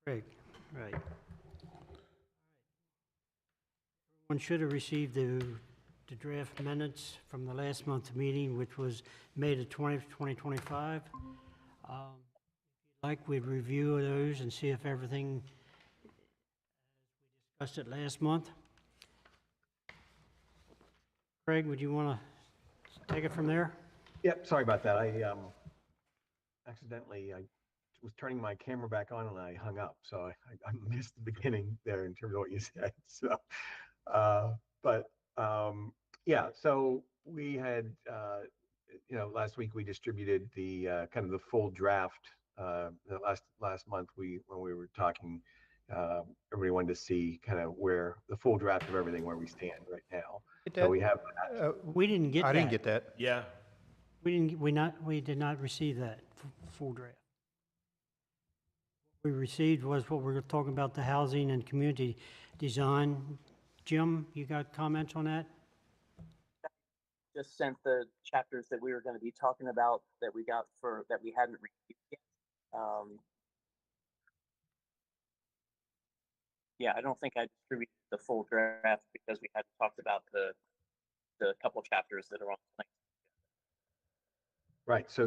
Craig, right. One should have received the draft minutes from the last month's meeting, which was May the 20th, 2025. If you'd like, we'd review those and see if everything discussed it last month. Craig, would you want to take it from there? Yep, sorry about that. I accidentally, I was turning my camera back on and I hung up. So I missed the beginning there in terms of what you said. So, yeah, so we had, last week we distributed the kind of the full draft. The last month when we were talking, everybody wanted to see kind of where the full draft of everything where we stand right now. So we have that. We didn't get that. I didn't get that. Yeah. We did not receive that full draft. What we received was what we were talking about, the housing and community design. Jim, you got comments on that? Just sent the chapters that we were going to be talking about that we got that we hadn't received yet. Yeah, I don't think I distributed the full draft because we hadn't talked about the couple chapters that are on tonight. Right. So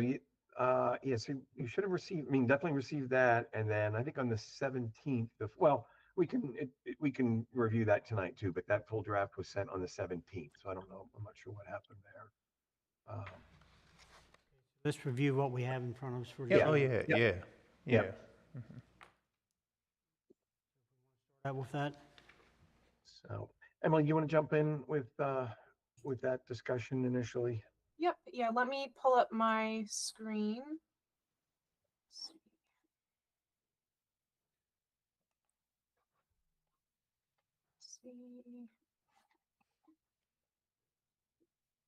yes, you should have received. I mean, definitely received that, and then I think on the 17th. Well, we can review that tonight too. But that full draft was sent on the 17th. So I don't know. I'm not sure what happened there. Let's review what we have in front of us for. Yeah. Oh, yeah, Yep. yeah, yeah. Yep. Start with that. So, Emily, you want to jump in with that discussion initially? Yep. Yeah. Let me pull up my screen. Let's see.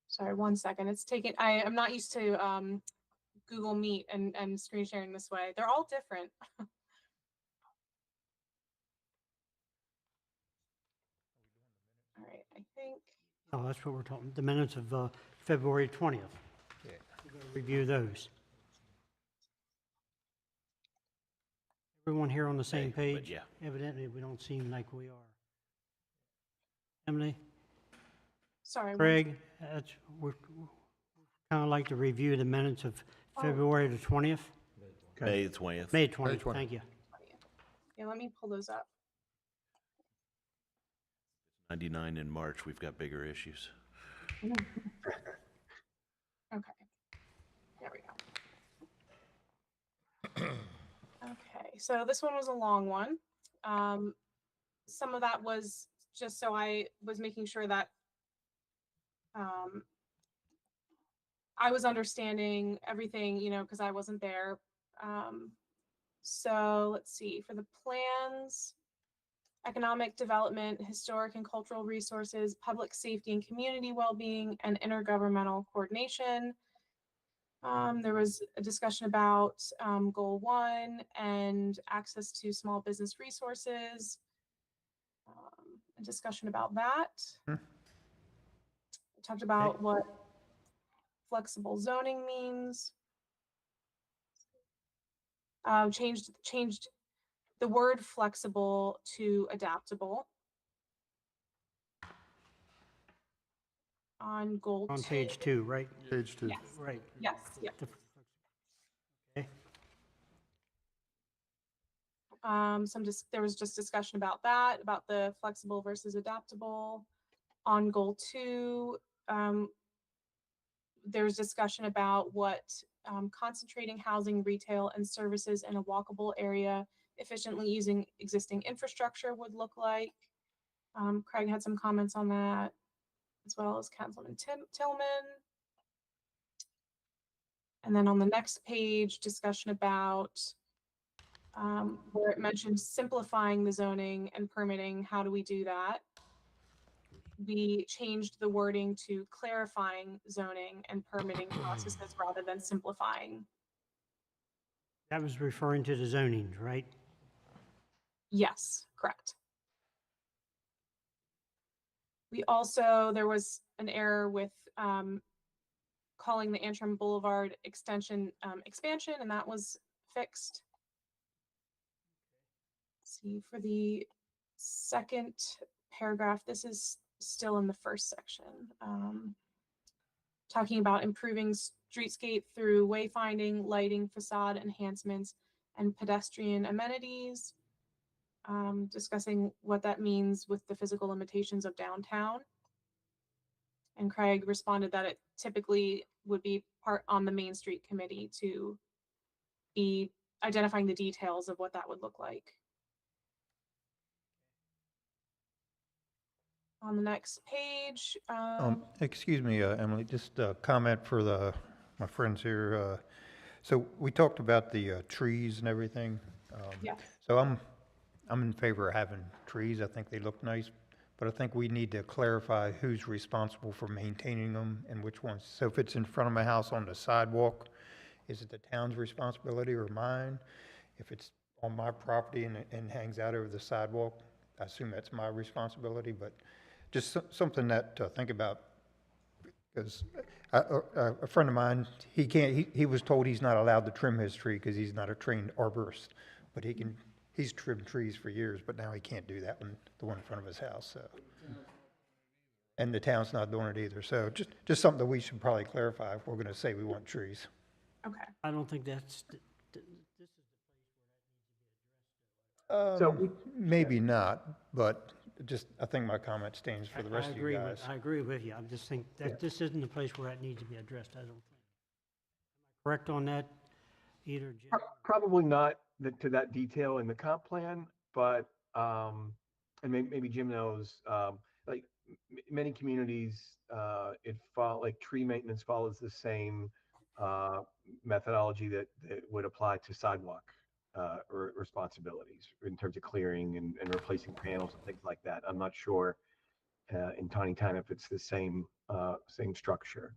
Sorry, 1 second. It's taking. I'm not used to Google Meet and screen sharing this way. They're all different. All right. I think. Oh, that's what we're talking, the minutes of February 20th. Yeah. We're going to review those. Everyone here on the same Okay, but page? yeah. Evidently, we don't seem like we are. Emily? Sorry. Craig? We're kind of like to review the minutes of February the 20th? Okay. May the 20th. May 20th, May 20th. thank you. Yeah. Let me pull those up. 99 in March. We've got bigger issues. Okay. There we go. Okay, so this one was a long one. Some of that was just so I was making sure that I was understanding everything, because I wasn't there. So let's see, for the plans, economic development, historic and cultural resources, public safety and community well-being, and intergovernmental coordination. There was a discussion about goal 1 and access to small business resources. A discussion about that. Hmm. We talked about what flexible zoning means. Changed the word flexible to adaptable. On goal On 2. page 2, right? Page 2. Yes. Right. Yes. Yeah. Okay. There was just discussion about that, about the flexible versus adaptable. On goal 2, there's discussion about what concentrating housing, retail, and services in a walkable area efficiently using existing infrastructure would look like. Craig had some comments on that, as well as Councilman Tillman. And then on the next page, discussion about where it mentioned simplifying the zoning and permitting. How do we do that? We changed the wording to clarifying zoning and permitting processes rather than simplifying. That was referring to the zoning, right? Yes, correct. There was an error with calling the Antrim Boulevard extension expansion, and that was fixed. see, for the second paragraph, this is still in the first section. Talking about improving streetscape through wayfinding, lighting, facade enhancements, and pedestrian amenities. Discussing what that means with the physical limitations of downtown. And Craig responded that it typically would be part on the Main Street Committee to be identifying the details of what that would look like. On the next page, Excuse me, Emily, just a comment for my friends here. So we talked about the trees and everything. yes, So I'm in favor of having trees. I think they look nice, but I think we need to clarify who's responsible for maintaining them and which ones. So if it's in front of my house on the sidewalk, is it the town's responsibility or mine? If it's on my property and hangs out over the sidewalk, I assume that's my responsibility, but just something that to think about. Because a friend of mine, he was told he's not allowed to trim his tree because he's not a trained arborist, but he's trimmed trees for years, but now he can't do that one, the one in front of his house, so. And the town's not doing it either, so just something that we should probably clarify if we're gonna say we want trees. okay. I don't think that's, this is So Maybe not, but I think my comment stands for the rest of you guys. I agree with you. I just think that this isn't the place where that needs to be addressed, I don't think. Am I correct on that, either Jim? probably not to that detail in the comp plan, but, and maybe Jim knows, like many communities, like tree maintenance follows the same methodology that would apply to sidewalk responsibilities in terms of clearing and replacing panels and things like that. I'm not sure in Taneytown if it's the same structure.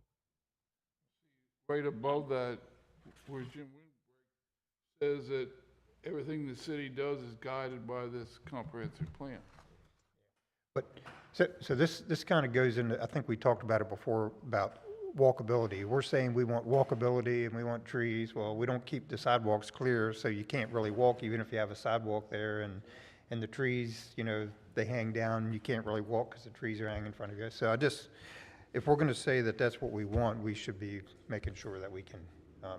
Right above that, where Jim Winberg says that everything the city does is guided by this comprehensive plan. But, so this kind of goes into, I think we talked about it before, about walkability. We're saying we want walkability and we want trees. Well, we don't keep the sidewalks clear, so you can't really walk even if you have a sidewalk there. And the trees, they hang down and you can't really walk because the trees are hanging in front of you. So if we're going to say that that's what we want, we should be making sure that we can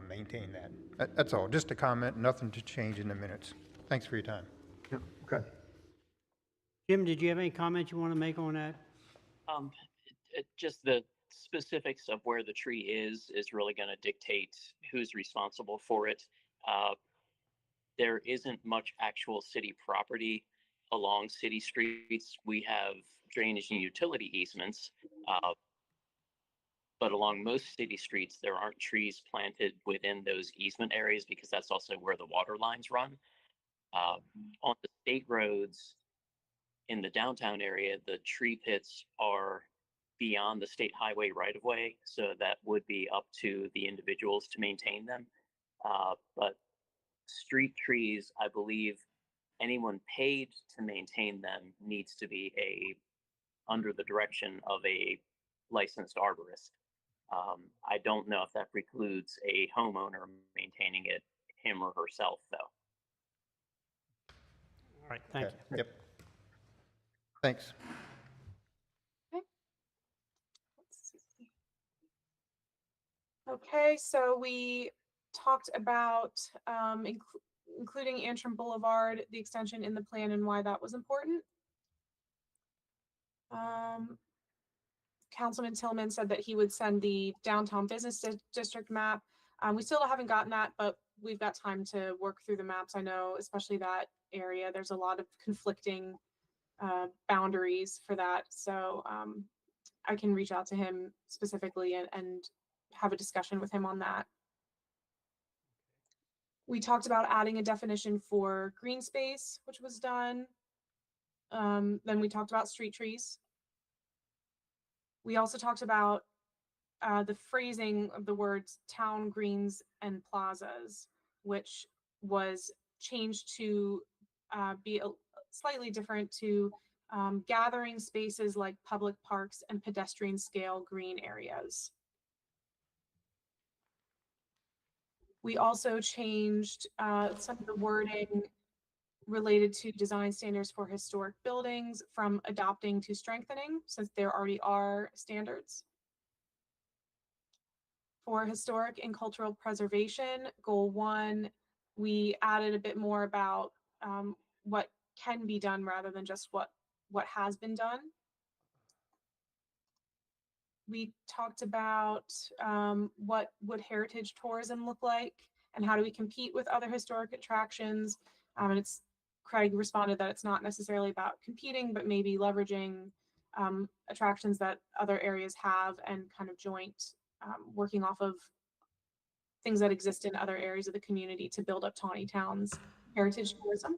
maintain that. That's all, just a comment, nothing to change in the minutes. Thanks for your time. Yeah, okay. Jim, did you have any comments you want to make on that? Just the specifics of where the tree is really going to dictate who's responsible for it. There isn't much actual city property along city streets. We have drainage and utility easements, but along most city streets, there aren't trees planted within those easement areas because that's also where the water lines run. On the state roads in the downtown area, the tree pits are beyond the state highway right-of-way, so that would be up to the individuals to maintain them. But street trees, I believe anyone paid to maintain them needs to be under the direction of a licensed arborist. I don't know if that precludes a homeowner maintaining it, him or herself, though. All right, thank you. Yep. Thanks. Let's see. Okay, so we talked about including Antrim Boulevard, the extension in the plan and why that was important. Councilman Tillman said that he would send the downtown business district map. We still haven't gotten that, but we've got time to work through the maps. I know, especially that area, there's a lot of conflicting boundaries for that. So I can reach out to him specifically and have a discussion with him on that. We talked about adding a definition for green space, which was done. Then we talked about street trees. We also talked about the phrasing of the words town greens and plazas, which was changed to be slightly different to gathering spaces like public parks and pedestrian scale green areas. We also changed some of the wording related to design standards for historic buildings from adopting to strengthening, since there already are standards. For historic and cultural preservation, goal 1, we added a bit more about what can be done rather than just what has been done. We talked about what would heritage tourism look like and how do we compete with other historic attractions. And Craig responded that it's not necessarily about competing, but maybe leveraging attractions that other areas have and kind of joint working off of things that exist in other areas of the community to build up Taneytown's heritage tourism.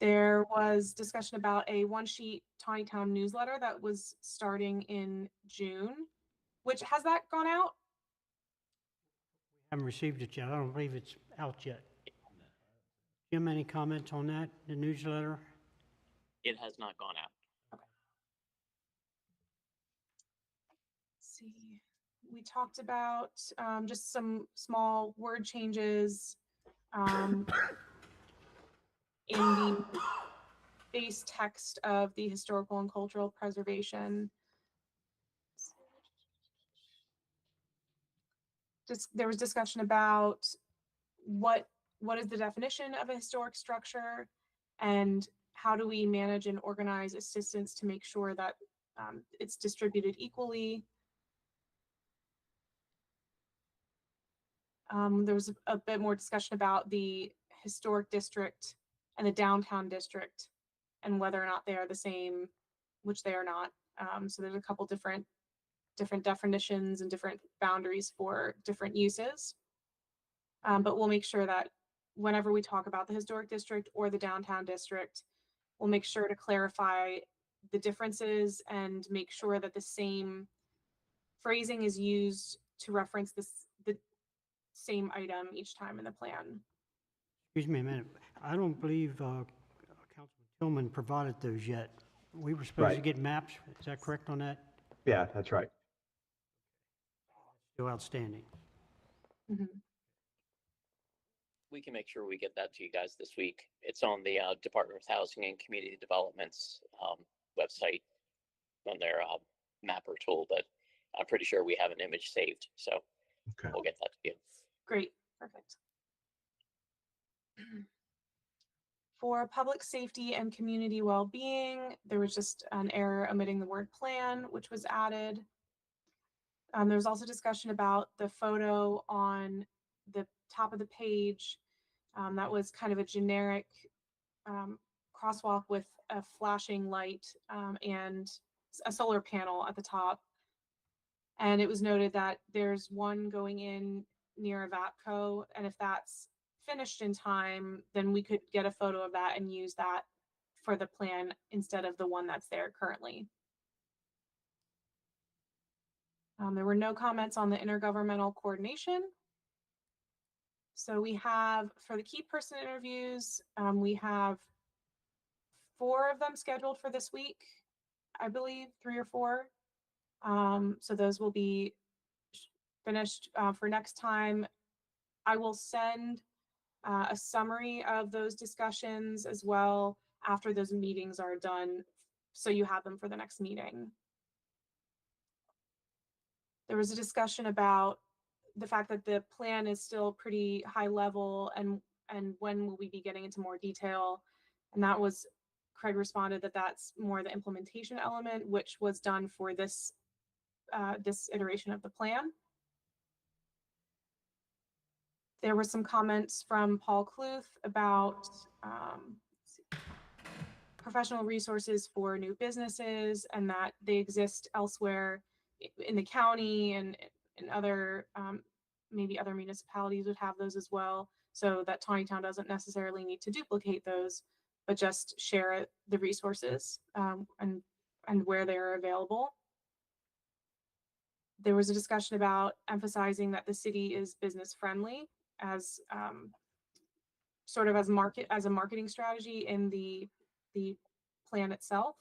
There was discussion about a one-sheet Taneytown newsletter that was starting in June. Which, has that gone out? Haven't received it yet. I don't believe it's out yet. Jim, any comments on that, the newsletter? It has not gone out. Let's see. We talked about just some small word changes in the base text of the historical and cultural preservation. There was discussion about what is the definition of a historic structure and how do we manage and organize assistance to make sure that it's distributed equally. There was a bit more discussion about the historic district and the downtown district and whether or not they are the same, which they are not. So there's a couple different definitions and different boundaries for different uses. But we'll make sure that whenever we talk about the historic district or the downtown district, we'll make sure to clarify the differences and make sure that the same phrasing is used to reference the same item each time in the plan. Excuse me a minute. I don't believe Councilman Tillman provided those yet. We were supposed to Right. get maps. Is that correct on that? Yeah, that's right. Still outstanding. Mhm. We can make sure we get that to you guys this week. It's on the Department of Housing and Community Development's website on their mapper tool, but I'm pretty sure we have an image saved, so Okay. we'll get that to you. Great, perfect. For public safety and community well-being, there was just an error omitting the word plan, which was added. There was also discussion about the photo on the top of the page. That was kind of a generic crosswalk with a flashing light and a solar panel at the top. And it was noted that there's one going in near a VAPCO, and if that's finished in time, then we could get a photo of that and use that for the plan instead of the one that's there currently. There were no comments on the intergovernmental coordination. So we have, for the key person interviews, we have 4 of them scheduled for this week, I believe, 3 or 4. So those will be finished for next time. I will send a summary of those discussions as well after those meetings are done, so you have them for the next meeting. There was a discussion about the fact that the plan is still pretty high level and when will we be getting into more detail, and that was, Craig responded that that's more the implementation element, which was done for this this iteration of the plan. There were some comments from Paul Kluth about professional resources for new businesses and that they exist elsewhere in the county and other, maybe other municipalities would have those as well. So that Taneytown doesn't necessarily need to duplicate those, but just share the resources and where they're available. There was a discussion about emphasizing that the city is business friendly as sort of as a marketing strategy in the plan itself.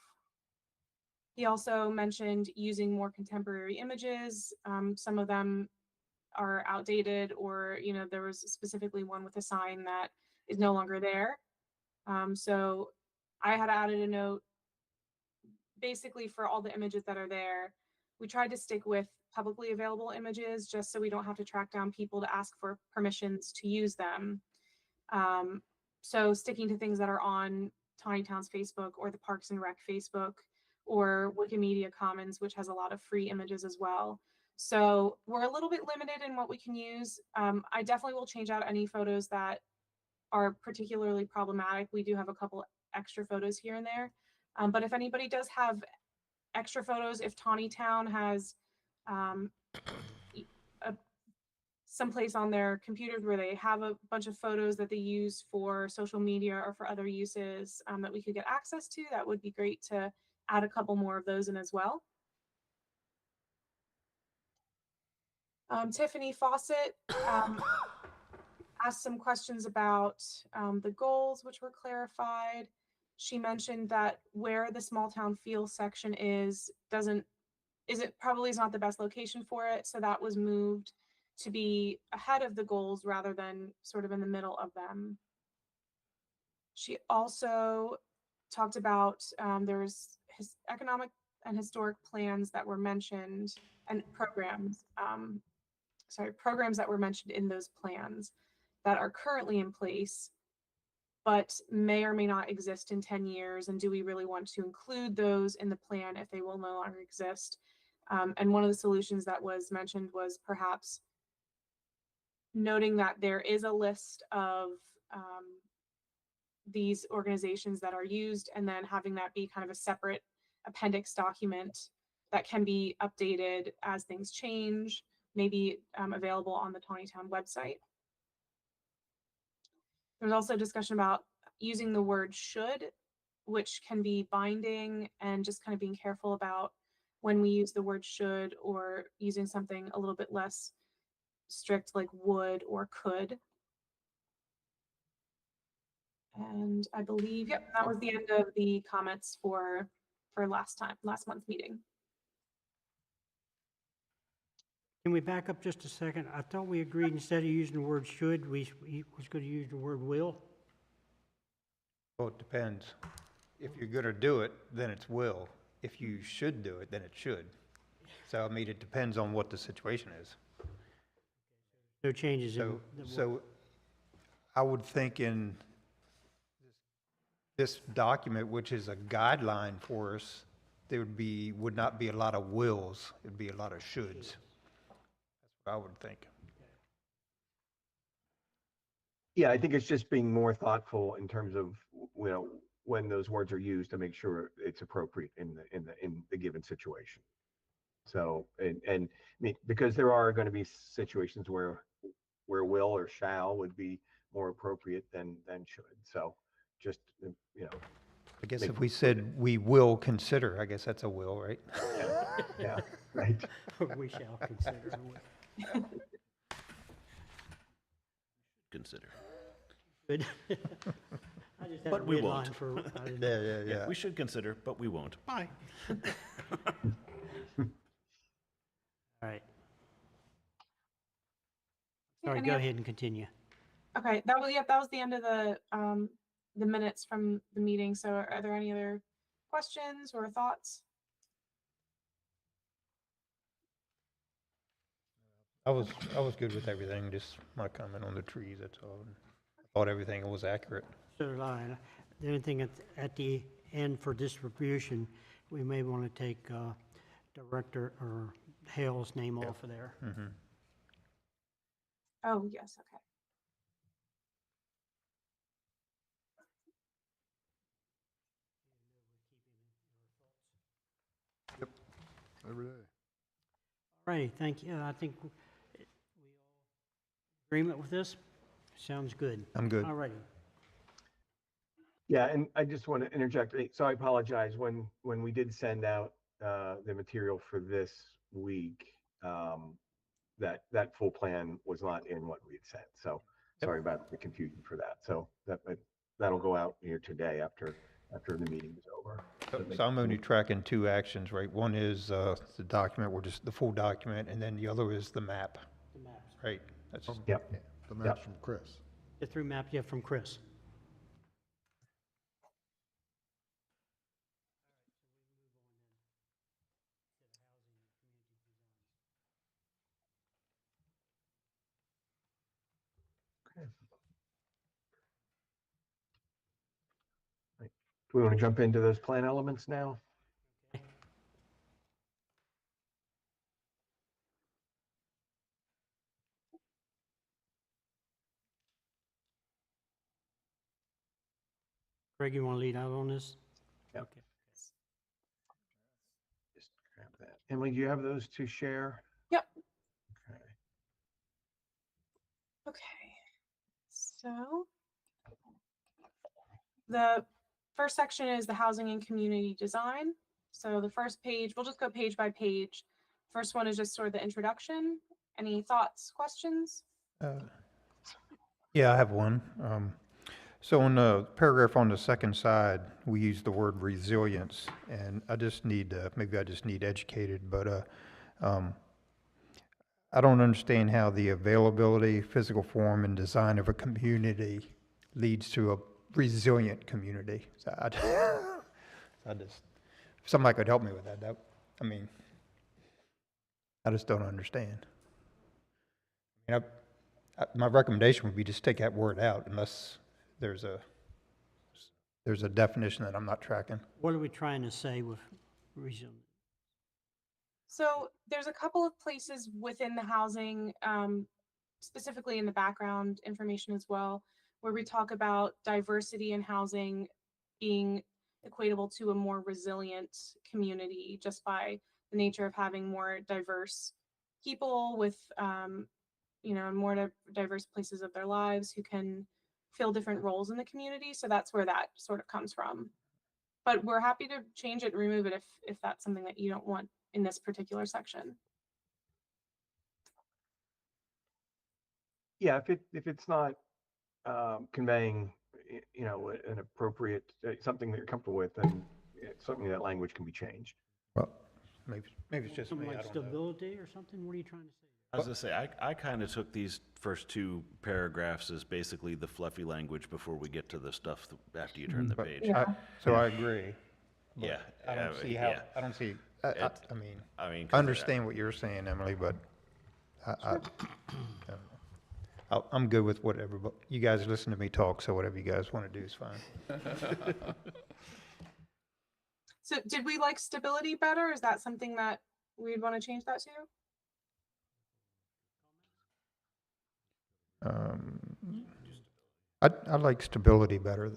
He also mentioned using more contemporary images. Some of them are outdated, or there was specifically one with a sign that is no longer there. So I had added a note basically for all the images that are there. We tried to stick with publicly available images just so we don't have to track down people to ask for permissions to use them. So sticking to things that are on Taneytown's Facebook or the Parks and Rec Facebook or Wikimedia Commons, which has a lot of free images as well. So we're a little bit limited in what we can use. I definitely will change out any photos that are particularly problematic. We do have a couple extra photos here and there. But if anybody does have extra photos, if Taneytown has someplace on their computers where they have a bunch of photos that they use for social media or for other uses that we could get access to, that would be great to add a couple more of those in as well. Tiffany Fawcett asked some questions about the goals, which were clarified. She mentioned that where the small town feel section is probably is not the best location for it. So that was moved to be ahead of the goals rather than sort of in the middle of them. She also talked about there's economic and historic plans that were mentioned and programs that were mentioned in those plans that are currently in place, but may or may not exist in 10 years. And do we really want to include those in the plan if they will no longer exist? And one of the solutions that was mentioned was perhaps noting that there is a list of these organizations that are used and then having that be kind of a separate appendix document that can be updated as things change, maybe available on the Taneytown website. There's also discussion about using the word should, which can be binding, and just kind of being careful about when we use the word should or using something a little bit less strict like would or could. And I believe, yep, that was the end of the comments for last month's meeting. Can we back up just a second? I thought we agreed instead of using the word should, we was going to use the word will. Well, it depends. If you're going to do it, then it's will. If you should do it, then it should. So, I mean, it depends on what the situation is. No changes in So I would think in this document, which is a guideline for us, there would not be a lot of wills. It'd be a lot of shoulds. That's what I would think. Yeah, I think it's just being more thoughtful in terms of, you know, when those words are used to make sure it's appropriate in the given situation. So, and I mean, because there are going to be situations where will or shall would be more appropriate than should. So just, you know. I guess if we said we will consider, I guess that's a will, right? Yeah, right. we shall consider. Consider. Good. I just had But a we weird won't. line for, I didn't know. Yeah. We should consider, but we won't. Bye. All right. Sorry, Any go oth- ahead and continue. Okay, that was the end of the minutes from the meeting. So are there any other questions or thoughts? I was good with everything, just my comment on the trees, that's all. I thought everything was accurate. So did I. And the only thing at the end for distribution, we may want to take Director or Hale's name off of there. Mm-hmm. Oh, yes, okay. Every day. All right, thank you. I think we all agreement with this? Sounds good. I'm good. All righty. Yeah, and I just want to interject. So I apologize when we did send out the material for this week, that full plan was not in what we had sent. So sorry about the confusion for that. So that'll go out here today after the meeting is over. So I'm only tracking two actions, right? One is the document, the full document, and then the other is the map, The maps. right? That's, Yep. The maps from Chris. Get through map, yeah, from Chris. Do we want to jump into those plan elements now? Greg, you want to lead out on this? Yep. Okay. Just grab that. Emily, do you have those to share? Yep. Okay. Okay, so the first section is the housing and community design. So the first page, we'll just go page by page. First one is just sort of the introduction. Any thoughts, questions? Yeah, I have one. So on the paragraph on the second side, we use the word resilience, and I just need, maybe I just need educated, but I don't understand how the availability, physical form, and design of a community leads to a resilient community. So I just, if somebody could help me with that, I mean, I just don't understand. I mean, my recommendation would be just take that word out unless there's a definition that I'm not tracking. What are we trying to say with resume? So there's a couple of places within the housing, specifically in the background information as well, where we talk about diversity in housing being equatable to a more resilient community just by the nature of having more diverse people with, more diverse places of their lives who can fill different roles in the community. So that's where that sort of comes from. But we're happy to change it and remove it if that's something that you don't want in this particular section. Yeah, if it's not conveying, an appropriate, something that you're comfortable with, then certainly that language can be changed. Well, maybe it's just Something me, I like don't know. stability or something? What are you trying to say? I was gonna say, I kind of took these first two paragraphs as basically the fluffy language before we get to the stuff after you turn the But page. Yeah. So I agree. but Yeah, I don't see how, yeah. I don't see, I mean, I mean, I understand what you're saying, Emily, but I don't know. I'm good with whatever, but you guys listen to me talk, so whatever you guys want to do is fine. So did we like stability better? Is that something that we'd want to change that to? I like stability better.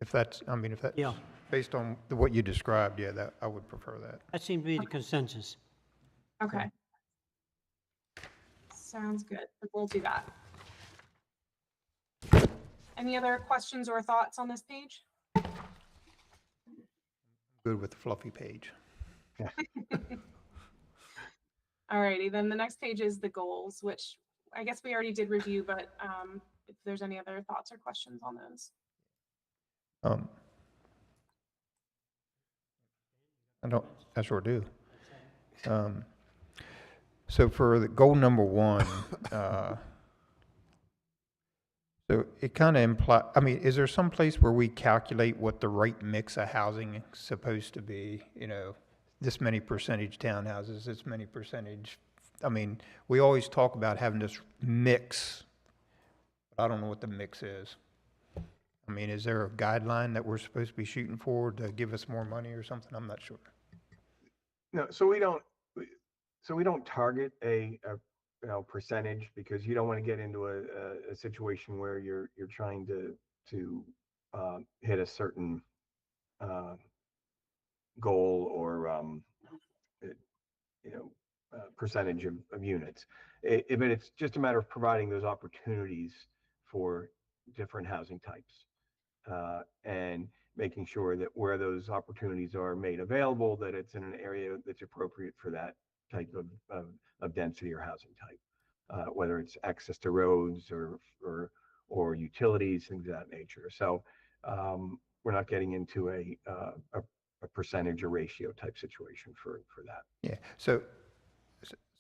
If that's, I mean, if that's Yeah. based on what you described, yeah, that, I would prefer that. That seemed to be the consensus. Okay. Sounds good. We'll do that. Any other questions or thoughts on this page? Good with the fluffy page. Alrighty, then the next page is the goals, which I guess we already did review, but if there's any other thoughts or questions on those. I sure do. So for the goal number one, so it kind of imply, I mean, is there some place where we calculate what the right mix of housing is supposed to be? This many percentage townhouses, this many percentage, I mean, we always talk about having this mix. But I don't know what the mix is. I mean, is there a guideline that we're supposed to be shooting for to give us more money or something? I'm not sure. No, so we don't target a percentage, because you don't want to get into a situation where you're trying to hit a certain goal or percentage of units. But it's just a matter of providing those opportunities for different housing types, and making sure that where those opportunities are made available, that it's in an area that's appropriate for that type of density or housing type, whether it's access to roads or utilities, things of that nature. So we're not getting into a percentage or ratio type situation for that. Yeah, so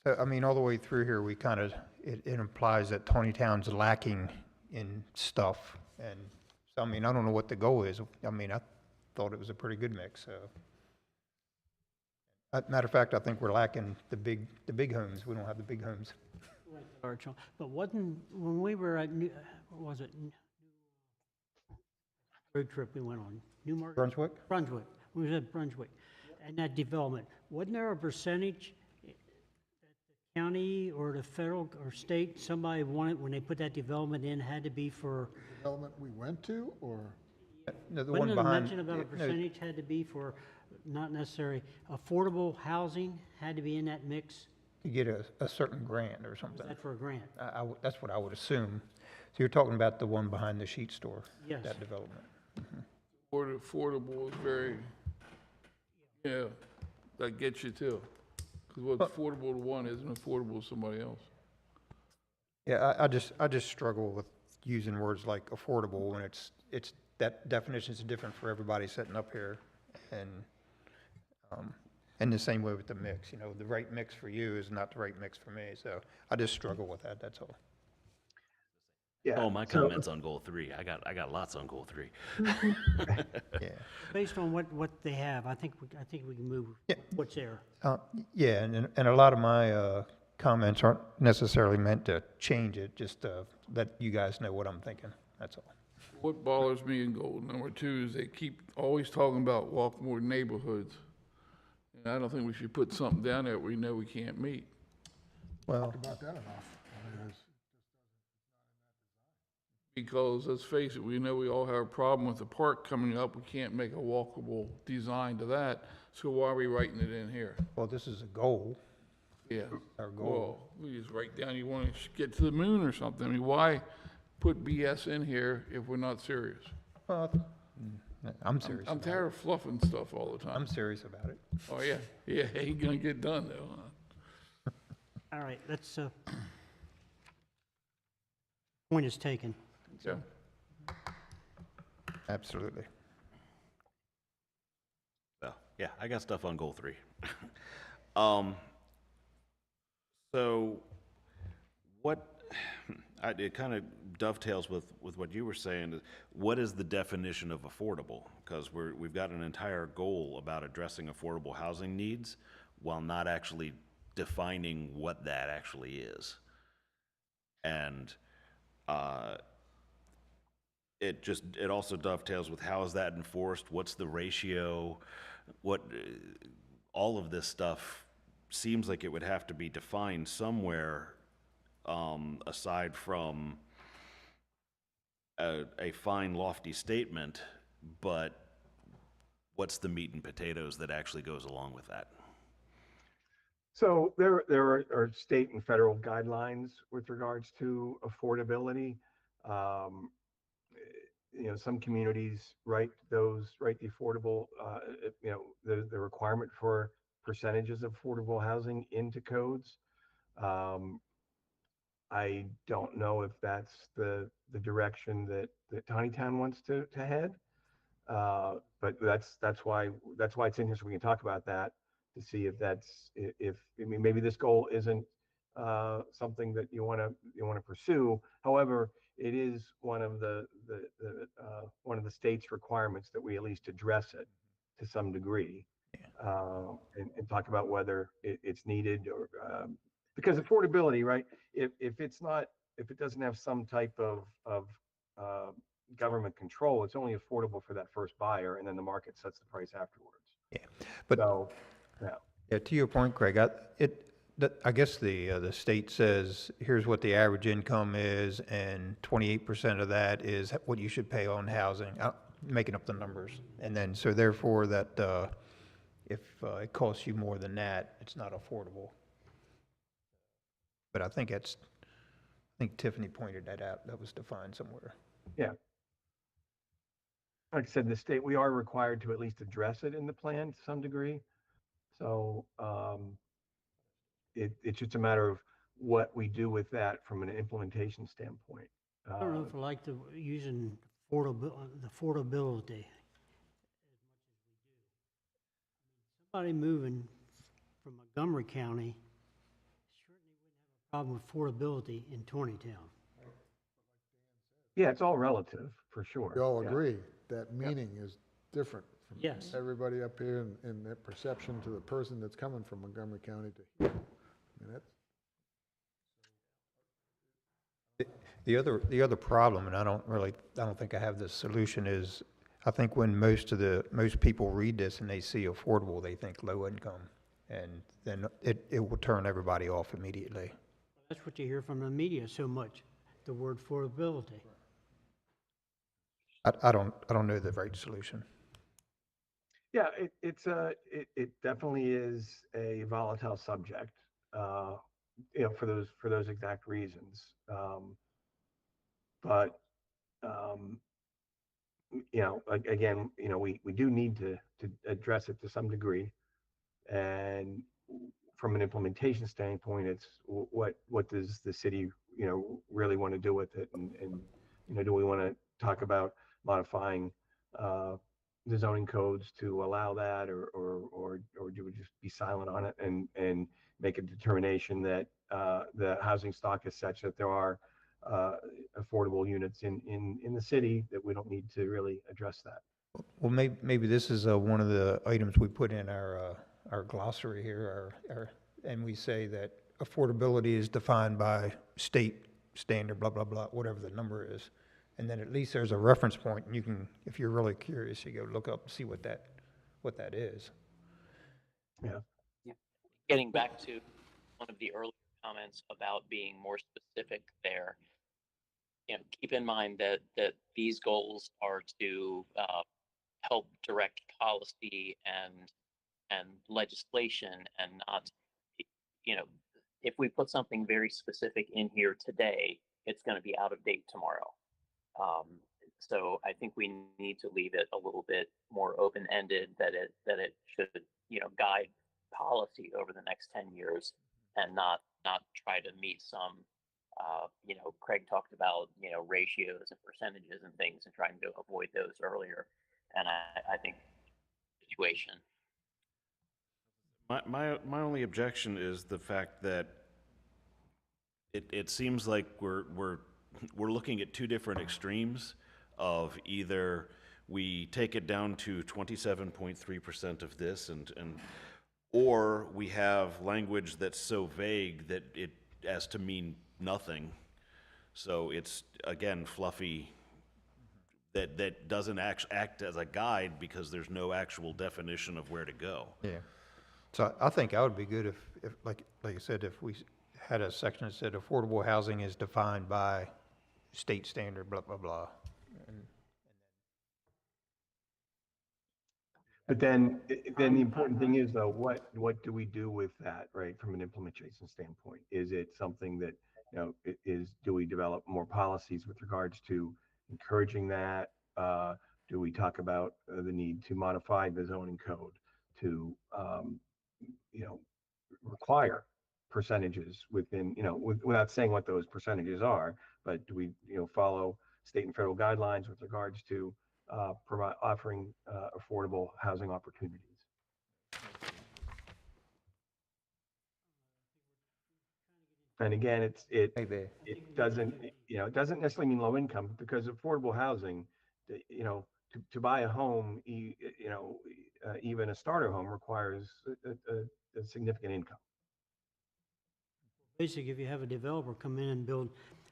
I mean, all the way through here, we kind of, it implies that Taneytown's lacking in stuff. And so, I mean, I don't know what the goal is. I mean, I thought it was a pretty good mix, so. Matter of fact, I think we're lacking the big homes. We don't have the big homes. But wasn't, when we were at, what was it? Road trip we went on, Newmarket? Brunswick? Brunswick, we was at Brunswick. And that development, wasn't there a percentage that the county or the federal or state, somebody wanted, when they put that development in, had to be for, Development we went to, or? No, the wasn't one there a behind. mention about a no, percentage had to be for, not necessarily, affordable housing had to be in that mix? You get a certain grant or Was something. that for a grant? That's what I would assume. So you're talking about the one behind the sheet store? Yes. That development. Word affordable is very, yeah, that gets you too. Because what's affordable to one isn't affordable to somebody else. Yeah, I just struggle with using words like affordable when it's, that definition is different for everybody sitting up here. And the same way with the mix, you know, the right mix for you is not the right mix for me. So I just struggle with that, that's all. Yeah. Oh, my so- comments on goal 3. I got lots on goal 3. Yeah. Based on what they have, I think we can move what's there. Yeah, and a lot of my comments aren't necessarily meant to change it, just to let you guys know what I'm thinking, that's all. What bothers me in goal number 2 is they keep always talking about walkable neighborhoods. And I don't think we should put something down there we know we can't meet. Well, About that enough. I mean, there's- Because let's face it, we know we all have a problem with the park coming up. We can't make a walkable design to that. So why are we writing it in here? well, this is a goal, Yeah. our goal. Well, we just write down you want to get to the moon or something. I mean, why put BS in here if we're not serious? Well, I'm serious I'm about it. tired of fluffing stuff all the time. I'm serious about it. Oh, yeah. Yeah, ain't gonna get done though, huh? All right, let's, point is taken. Yeah. Absolutely. So, yeah, I got stuff on goal 3. So it kind of dovetails with what you were saying. What is the definition of affordable? Because we've got an entire goal about addressing affordable housing needs while not actually defining what that actually is. And it also dovetails with how is that enforced? What's the ratio? All of this stuff seems like it would have to be defined somewhere, aside from a fine, lofty statement, but what's the meat and potatoes that actually goes along with that? So there are state and federal guidelines with regards to affordability. You know, some communities write the affordable, the requirement for percentages of affordable housing into codes. I don't know if that's the direction that Taneytown wants to head. But that's why it's in here, so we can talk about that to see if I mean, maybe this goal isn't something that you want to pursue. However, it is one of the state's requirements that we at least address it to some degree, and talk about whether it's needed or because affordability, right? If it doesn't have some type of government control, it's only affordable for that first buyer, and then the market sets the price afterwards. Yeah, but So, yeah. yeah, to your point, Craig, I guess the state says, here's what the average income is, and 28% of that is what you should pay on housing, making up the numbers. And then, so therefore, that if it costs you more than that, it's not affordable. But I think Tiffany pointed that out, that was defined somewhere. Yeah. Like I said, the state, we are required to at least address it in the plan to some degree. So it's just a matter of what we do with that from an implementation standpoint. I don't know if I like using the affordability. Somebody moving from Montgomery County problem with affordability in Taneytown. Yeah, it's all relative, for sure. We all Yeah. agree that meaning is different from Yes. everybody up here and their perception to the person that's coming from Montgomery County to here. I mean, that's, The other problem, and I don't think I have the solution, is I think when most people read this and they see affordable, they think low income. And then it will turn everybody off immediately. That's what you hear from the media so much, the word affordability. I don't know the right solution. Yeah, it definitely is a volatile subject, for those exact reasons. But, again, we do need to address it to some degree. And from an implementation standpoint, it's what does the city, really want to do with it? And do we want to talk about modifying the zoning codes to allow that, or do we just be silent on it and make a determination that the housing stock is such that there are affordable units in the city, that we don't need to really address that? Well, maybe this is one of the items we put in our glossary here, and we say that affordability is defined by state standard, blah, blah, blah, whatever the number is. And then at least there's a reference point, and you can, if you're really curious, you go look up and see what that is. Yeah. Getting back to one of the earlier comments about being more specific there, keep in mind that these goals are to help direct policy and legislation, and not, if we put something very specific in here today, it's going to be out of date tomorrow. So I think we need to leave it a little bit more open-ended, that it should, guide policy over the next 10 years, and not try to meet some, Craig talked about, ratios and percentages and things, and trying to avoid those earlier. And I think situation. My only objection is the fact that it seems like we're looking at two different extremes of either we take it down to 27.3% of this, or we have language that's so vague that it has to mean nothing. So it's, again, fluffy, that doesn't act as a guide, because there's no actual definition of where to go. Yeah. So I think that would be good if like you said, if we had a section that said affordable housing is defined by state standard, blah, blah, blah. But then the important thing is, though, what do we do with that, right, from an implementation standpoint? Is it something that, do we develop more policies with regards to encouraging that? Do we talk about the need to modify the zoning code to, require percentages within, without saying what those percentages are, but do we, follow state and federal guidelines with regards to offering affordable housing opportunities? And again, Maybe. it doesn't necessarily mean low income, because affordable housing, to buy a home, even a starter home, requires a significant income. Basically, if you have a developer come in and build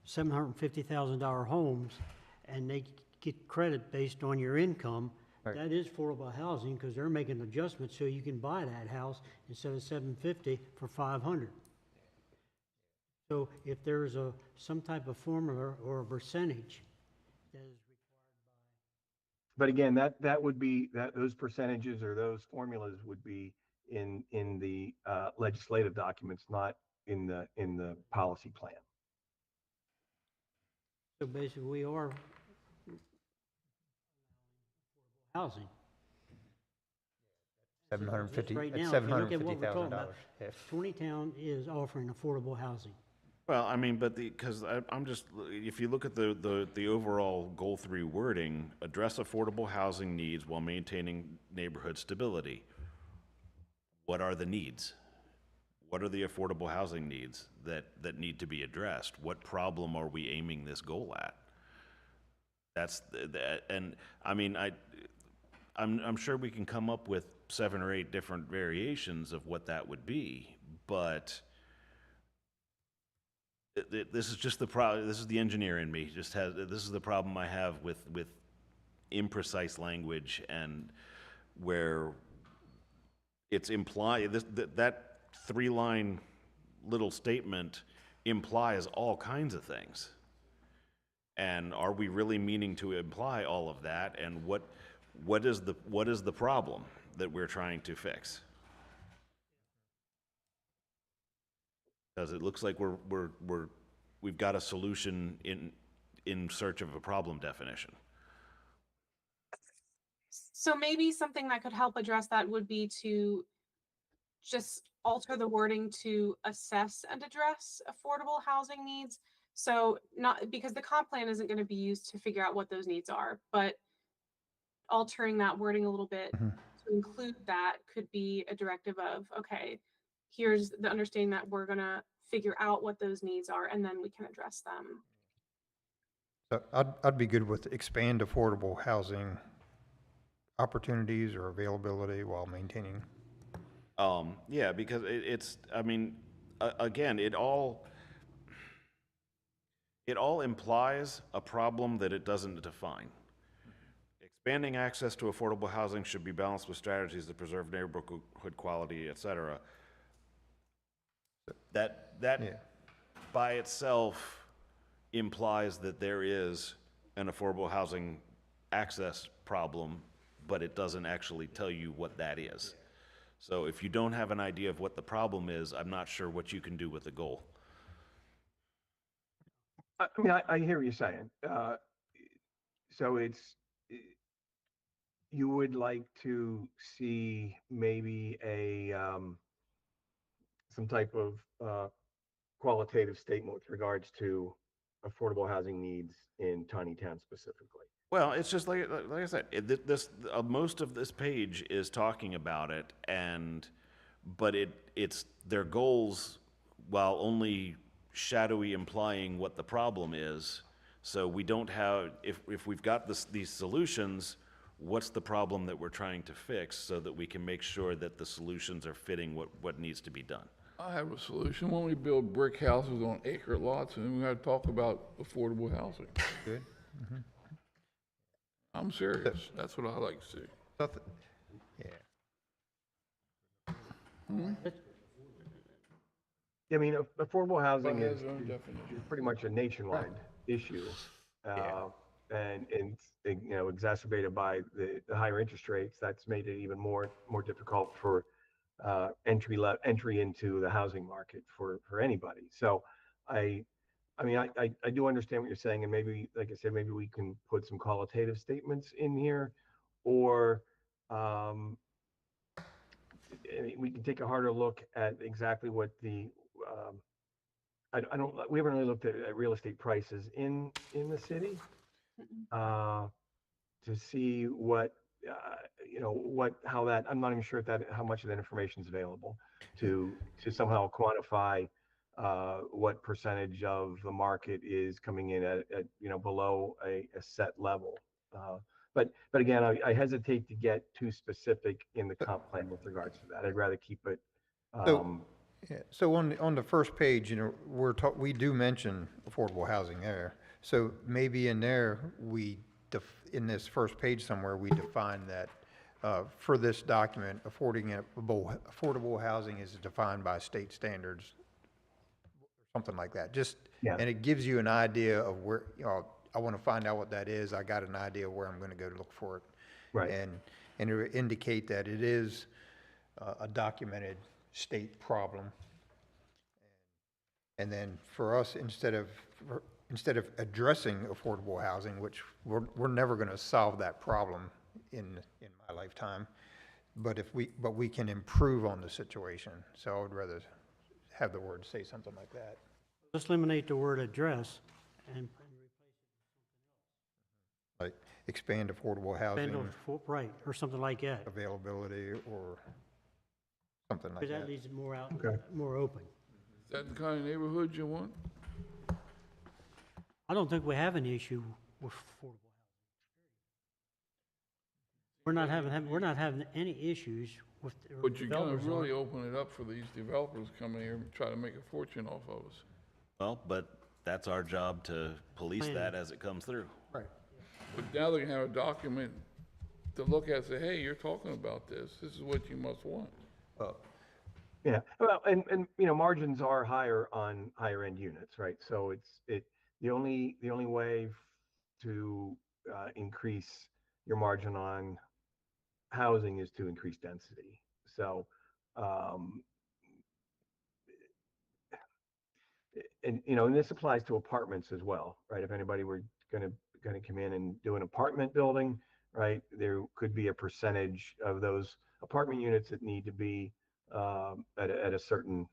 $750,000 homes, and they get credit based on your income, Right. that is affordable housing, because they're making adjustments so you can buy that house instead of $750 for $500. So if there's some type of formula or a percentage that is But again, that would be, those percentages or those formulas would be in the legislative documents, not in the policy plan. so basically we are housing. 750, Right it's now, if you look at what we're talking about, $750,000. Taneytown is offering affordable housing. Well, I mean, but because I'm just, if you look at the overall goal 3 wording, address affordable housing needs while maintaining neighborhood stability. What are the needs? What are the affordable housing needs that need to be addressed? What problem are we aiming this goal at? That's, and I mean, I'm sure we can come up with 7 or 8 different variations of what that would be, but this is just the problem. This is the engineer in me. This is the problem I have with imprecise language, and where it's implied that 3-line little statement implies all kinds of things. And are we really meaning to imply all of that? And what is the problem that we're trying to fix? Because it looks like we've got a solution in search of a problem definition. So maybe something that could help address that would be to just alter the wording to assess and address affordable housing needs. So not because the comp plan isn't going to be used to figure out what those needs are, but altering that wording a little bit to include that could be a directive of, okay, here's the understanding that we're going to figure out what those needs are, and then we can address them. So I'd be good with expand affordable housing opportunities or availability while maintaining. Yeah, because it's, I mean, again, it all implies a problem that it doesn't define. Expanding access to affordable housing should be balanced with strategies that preserve neighborhood quality, et cetera. That Yeah. by itself implies that there is an affordable housing access problem, but it doesn't actually tell you what that is. So if you don't have an idea of what the problem is, I'm not sure what you can do with the goal. I mean, I hear what you're saying. So you would like to see maybe some type of qualitative statement with regards to affordable housing needs in Taneytown specifically. Well, it's just like I said, most of this page is talking about it, but it's their goals, while only shadowy implying what the problem is. So we don't have, if we've got these solutions, what's the problem that we're trying to fix, so that we can make sure that the solutions are fitting what needs to be done. I have a solution. When we build brick houses on acre lots, and we gotta talk about affordable housing. Good. I'm serious. That's what I like to see. Yeah. I mean, affordable housing Has is their own definition. pretty much a nationwide issue. And you know, exacerbated by the higher interest rates, that's made it even more difficult for entry into the housing market for anybody. So I mean, I do understand what you're saying, and maybe, like I said, maybe we can put some qualitative statements in here, or I mean, we can take a harder look at exactly what the we haven't really looked at real estate prices in the city to see what you know, how that, I'm not even sure how much of that information is available to somehow quantify what percentage of the market is coming in at you know, below a set level. But again, I hesitate to get too specific in the comp plan with regards to that. I'd rather keep it. Yeah, so on the first page, you know, we do mention affordable housing there. So maybe in there, in this first page somewhere, we define that for this document, affordable housing is defined by state standards, something like that. Yeah. And it gives you an idea of where, you know, I want to find out what that is. I got an idea of where I'm going to go to look for it. Right. And it would indicate that it is a documented state problem. And then for us, instead of addressing affordable housing, which we're never going to solve that problem in my lifetime, but we can improve on the situation. So I would rather have the word say something like that. Let's eliminate the word address and Like expand affordable housing right, or something like that. availability, or something like Because that that. leaves it more out, Okay. more open. Is that the kind of neighborhood you want? I don't think we have an issue with affordable housing. We're not having any issues with the But you're gonna developers on really it. open it up for these developers coming here and try to make a fortune off of us. Well, but that's our job to police Planning. that as it comes through. Right. But now they're gonna have a document to look at and say, hey, you're talking about this. This is what you must want. Well, Yeah, well, and, you know, margins are higher on higher end units, right? So the only way to increase your margin on housing is to increase density. So, um, and, you know, and this applies to apartments as well, right? If anybody were gonna come in and do an apartment building, right, there could be a percentage of those apartment units that need to be at a certain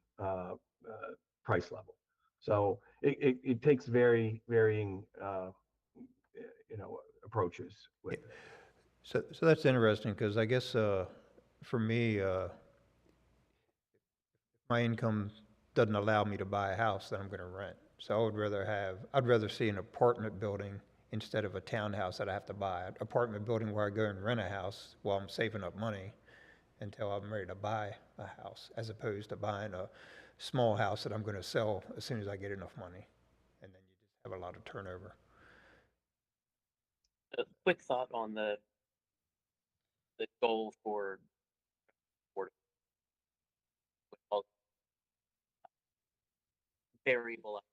price level. So it takes varying you know, approaches with it. so that's interesting, because I guess, for me, my income doesn't allow me to buy a house that I'm gonna rent. So I'd rather see an apartment building instead of a townhouse that I have to buy. An apartment building where I go and rent a house while I'm saving up money until I'm ready to buy a house, as opposed to buying a small house that I'm gonna sell as soon as I get enough money. And then you just have a lot of turnover. A quick thought on the goal for affordable, variable,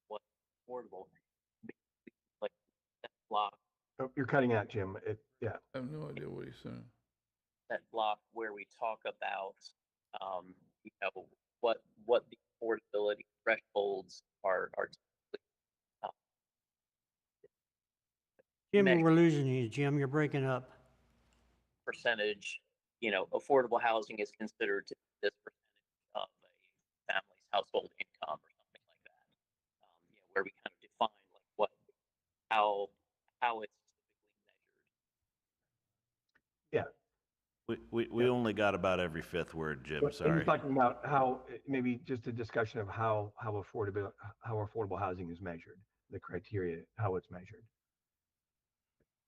what affordable, like that block, Oh, you're cutting out, Jim. Yeah. I have no idea what he's saying. that block where we talk about, you know, what the affordability thresholds are uh, Jim, measured we're losing you. Jim, you're breaking up. percentage. You know, affordable housing is considered to be this percentage of a family's household income or something like that. You know, where we kind of define like what how it's typically measured. Yeah. We only got about every fifth word, Jim, But sorry. you're talking about how, maybe just a discussion of how affordable housing is measured, the criteria, how it's measured.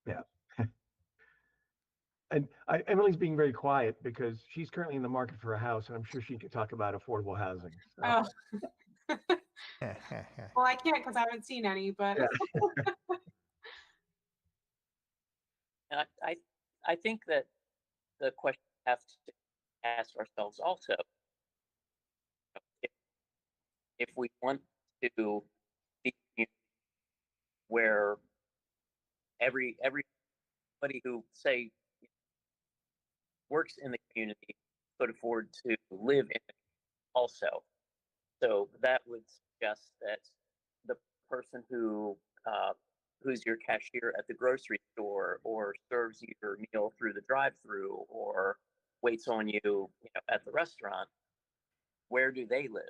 Yeah. And Emily's being very quiet because she's currently in the market for a house, and I'm sure she could talk about affordable housing. So, Oh, well, I can't because I haven't seen any, but yeah. And I think that the question we have to ask ourselves also, if if we want to see a community where everybody who say works in the community could afford to live in it also. So that would suggest that the person who's your cashier at the grocery store or serves you your meal through the drive-through or waits on you, you know, at the restaurant, where do they live?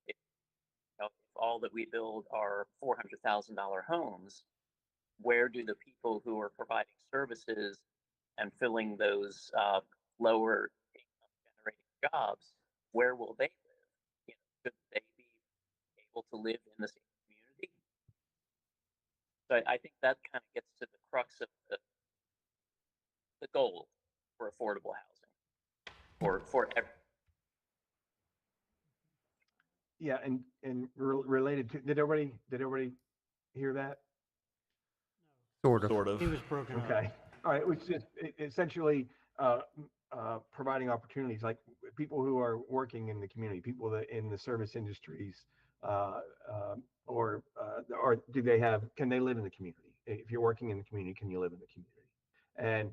If, you know, if all that we build are $400,000 homes, where do the people who are providing services and filling those lower income generating jobs, where will they live? You know, should they be able to live in the same community? So I think that kind of gets to the crux of the goal for affordable housing, for Yeah, and related to, did everybody hear that? Sort of. Sort of. He was broken up. Okay. All right. It was just essentially providing opportunities, like people who are working in the community, people that in the service industries, or do they have? Can they live in the community? If you're working in the community, can you live in the community? And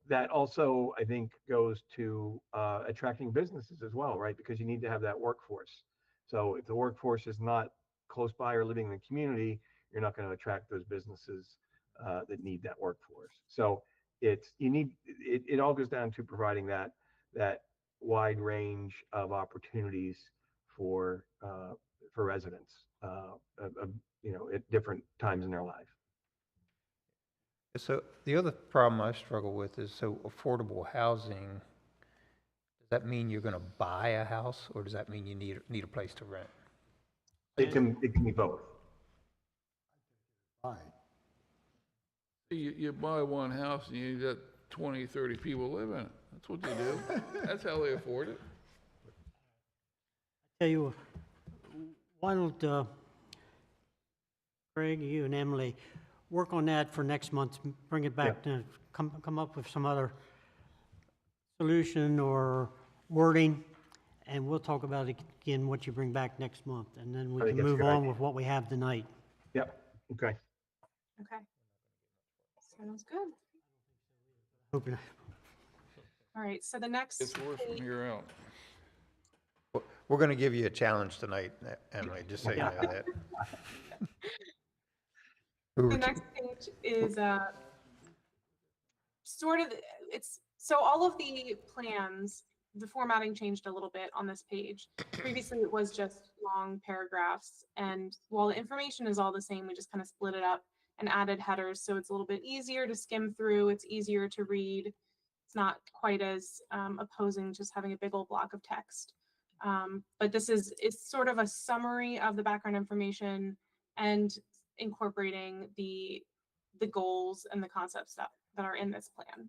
that also, I think, goes to attracting businesses as well, right? Because you need to have that workforce. So if the workforce is not close by or living in the community, you're not going to attract those businesses that need that workforce. So it all goes down to providing that wide range of opportunities for residents, you know, at different times in their life. So the other problem I struggle with is, so affordable housing, does that mean you're gonna buy a house, or does that mean you need a place to rent? It can be both. Fine. You buy one house and you got 20, 30 people live in it. That's what they do. That's how they afford it. Tell you, why don't Craig, you and Emily work on that for next month, bring it back to, come up with some other solution or wording, and we'll talk about it again, what you bring back next month, and then we I think can that's a move good on idea. with what we have tonight. Yep, okay. Okay. Sounds good. Hoping- All right, so the next It's worse from page, here out. We're gonna give you a challenge tonight, Emily, just so you know that. the next page is sort of, it's, so all of the plans, the formatting changed a little bit on this page. Previously, it was just long paragraphs, and while the information is all the same, we just kind of split it up and added headers, so it's a little bit easier to skim through, it's easier to read. It's not quite as opposing just having a big old block of text. But this is, it's sort of a summary of the background information and incorporating the goals and the concepts that are in this plan.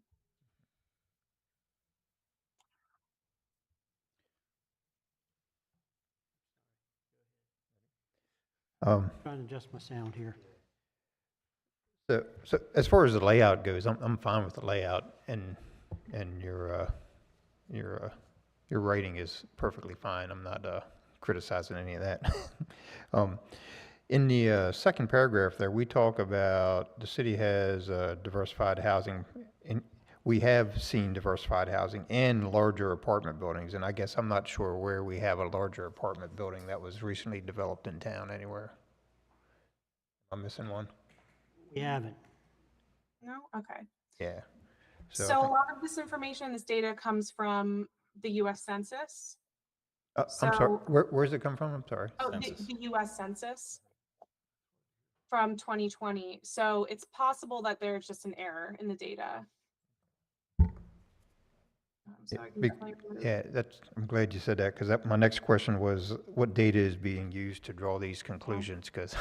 Um, Trying to adjust my sound here. So as far as the layout goes, I'm fine with the layout, and your writing is perfectly fine. I'm not criticizing any of that. In the second paragraph there, we talk about the city has diversified housing, and we have seen diversified housing in larger apartment buildings, and I guess I'm not sure where we have a larger apartment building that was recently developed in town anywhere. I'm missing one. We haven't. No? Okay. Yeah. So, I a think- lot of this information, this data comes from the US Census. I'm sorry, so- where's it come from? I'm sorry. Oh, Census. the US Census from 2020. So it's possible that there's just an error in the data. So I can Be- definitely remove- Yeah, I'm glad you said that, because my next question was, what data is being used to draw these conclusions? Because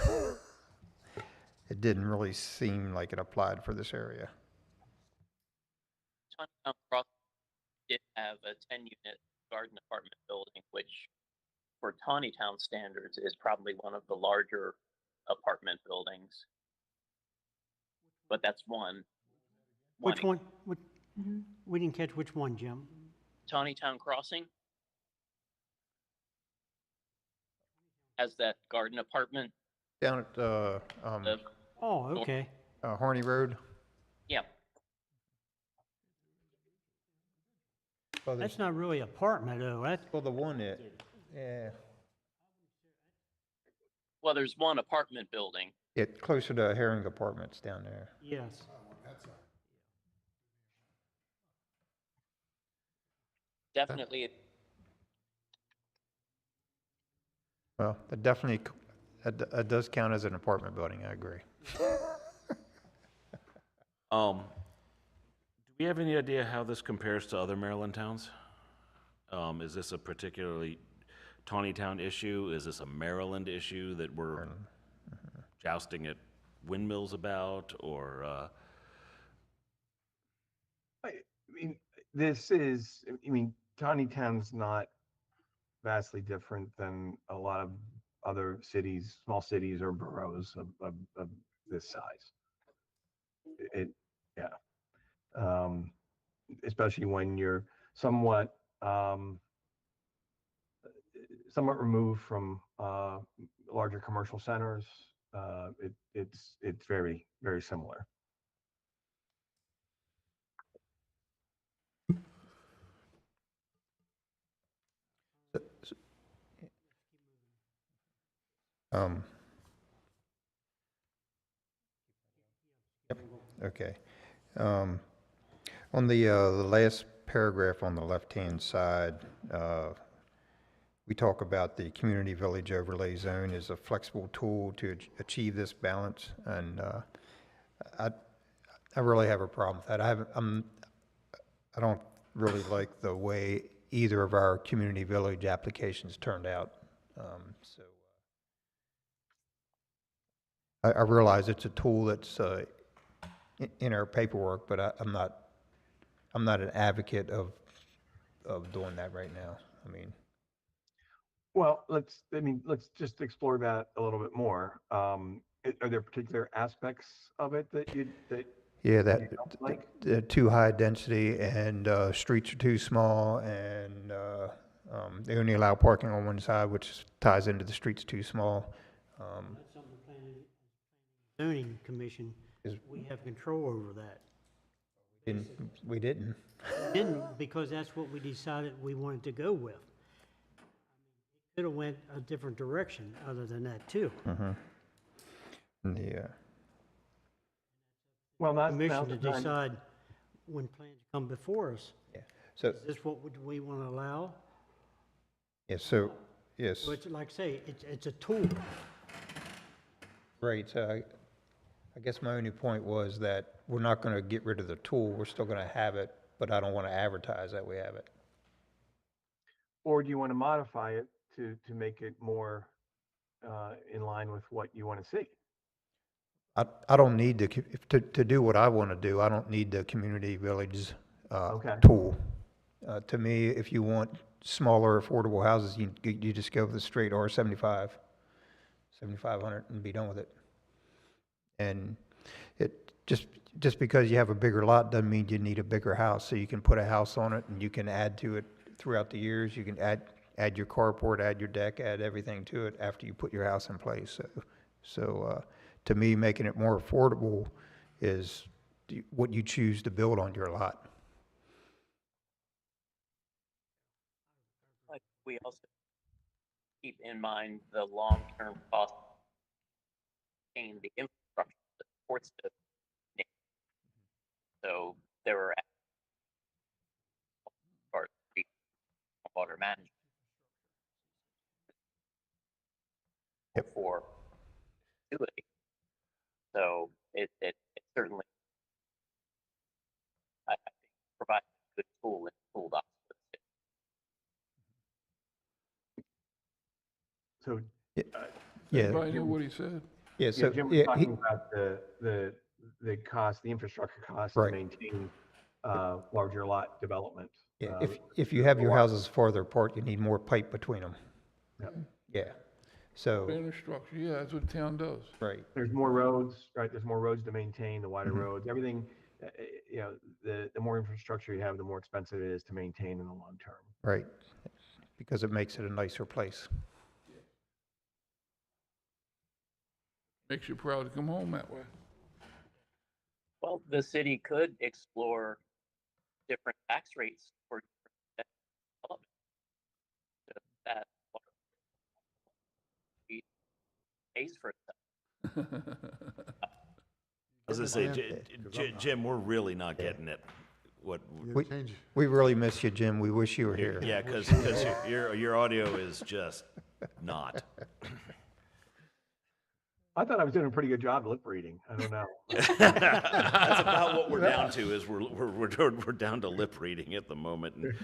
it didn't really seem like it applied for this area. Taneytown Crossing did have a 10-unit garden apartment building, which for Taneytown standards is probably one of the larger apartment buildings. But that's one. Which one? Mhm. We didn't catch which one, Jim. Taneytown Crossing has that garden apartment. Down at The, Oh, okay. Harney Road? yeah, Well, That's not really apartment, though. That's, well, the one that, yeah, well, there's one apartment building. closer to Herring Apartments down there. yes. Definitely, Well, it definitely, it does count as an apartment building, I agree. Do we have any idea how this compares to other Maryland towns? Is this a particularly Taneytown issue? Is this a Maryland issue that we're jousting at windmills about, or, I mean, this is, I mean, Taneytown's not vastly different than a lot of other cities, small cities or boroughs of this size. It, yeah. Especially when you're somewhat, somewhat removed from larger commercial centers. It's very, very similar. Um, Yep, okay. On the last paragraph on the left-hand side, we talk about the community village overlay zone as a flexible tool to achieve this balance, and I really have a problem with that. I don't really like the way either of our community village applications turned out. So I realize it's a tool that's in our paperwork, but I'm not an advocate of doing that right now. I mean, Well, let's just explore that a little bit more. Are there particular aspects of it that yeah, you don't like? too high density and streets are too small and they only allow parking on one side, which ties into the streets too small. That's something the planning zoning commission, Is- we have control over that. We didn't. Didn't, because that's what we decided we wanted to go with. Could have went a different direction other than that too. Yeah. Well, now's Commission to the time. decide when plans come before us, So, is this what would we want to allow? yeah, so, yes, So it's like I say, it's a tool. right. So I guess my only point was that we're not going to get rid of the tool. We're still going to have it, but I don't want to advertise that we have it. Or do you want to modify it to make it more in line with what you want to see? I don't need to do what I want to do. I don't need the community village Okay. tool. To me, if you want smaller affordable houses, you just go with the straight R75, 7,500 and be done with it. And it just because you have a bigger lot doesn't mean you need a bigger house. So you can put a house on it and you can add to it throughout the years. You can add your carport, add your deck, add everything to it after you put your house in place. So to me, making it more affordable is what you choose to build on your lot. But we also keep in mind the long-term cost in the infrastructure that supports the neighborhood. So there are water management Yep. for utility. So it certainly I think provides a good tool in the toolbox for the city. So Yeah, Everybody knew what he said. yeah. yeah, So Jim was yeah, talking about the cost, the infrastructure cost to Right. maintain larger lot development. yeah, if you have your lot. houses farther apart, you need more pipe between them. Yeah. Yeah. So Infrastructure, yeah, that's what the town does. right. There's more roads, right? There's more roads to maintain, the wider Mhm. roads, everything. You know, the more infrastructure you have, the more expensive it is to maintain in the long term. Right, because it makes it a nicer place. Makes you proud to come home that way. Well, the city could explore different tax rates for different development. So that pays for itself. I was gonna say, Yeah. Jim, we're really not getting it. What, You We- change, We really miss you, Jim. We wish you were here. yeah, because your audio is just not. I thought I was doing a pretty good job lip reading. I don't know. That's about what we're down to, is we're down to lip reading at the moment. And,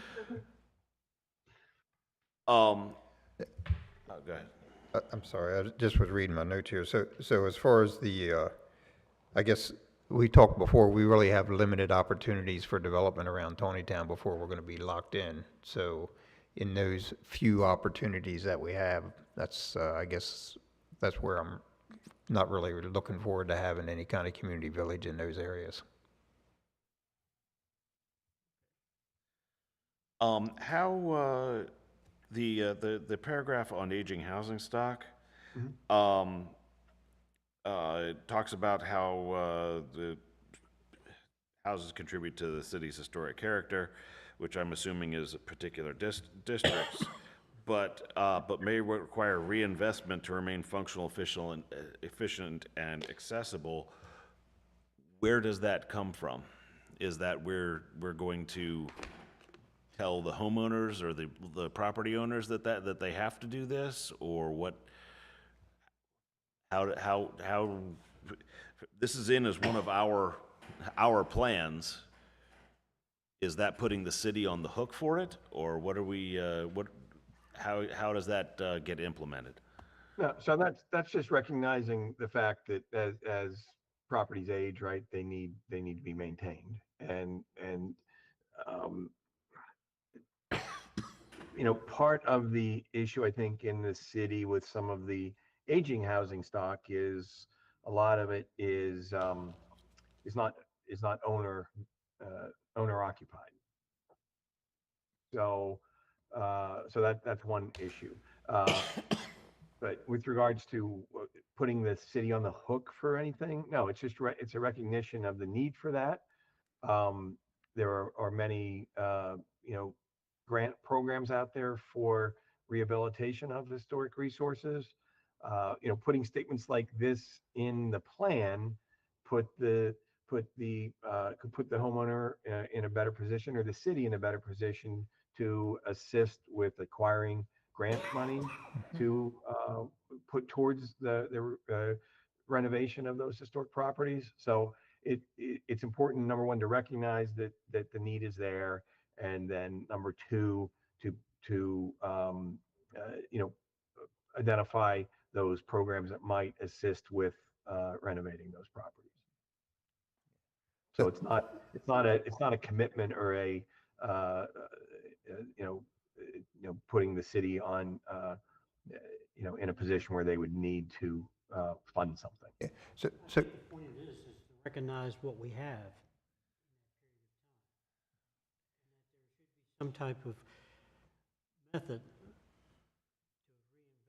oh, go ahead. I'm sorry, I just was reading my notes here. So as far as I guess we talked before, we really have limited opportunities for development around Taneytown before we're going to be locked in. So in those few opportunities that we have, that's, I guess, that's where I'm not really looking forward to having any kind of community village in those areas. How the paragraph on aging housing stock, it talks about how the houses contribute to the city's historic character, which I'm assuming is particular districts, but may require reinvestment to remain functional, efficient, and accessible. Where does that come from? Is that we're going to tell the homeowners or the property owners that they have to do this, or what? How this is in as one of our plans. is that putting the city on the hook for it, or what are we, how does that get implemented? No, so that's just recognizing the fact that as properties age, right, they need to be maintained. And um, part of the issue, I think, in the city with some of the aging housing stock is a lot of it is not owner occupied. So that's one issue. But with regards to putting the city on the hook for anything, no, it's just it's a recognition of the need for that. There are many grant programs out there for rehabilitation of historic resources. Putting statements like this in the plan put the could put the homeowner in a better position, or the city in a better position to assist with acquiring grant money to put towards the renovation of those historic properties. So it's important, number one, to recognize that the need is there, and then number two, to identify those programs that might assist with renovating those properties. So it's not a commitment or a putting the city on in a position where they would need to fund something. So, The point of this is to recognize what we have. Some type of method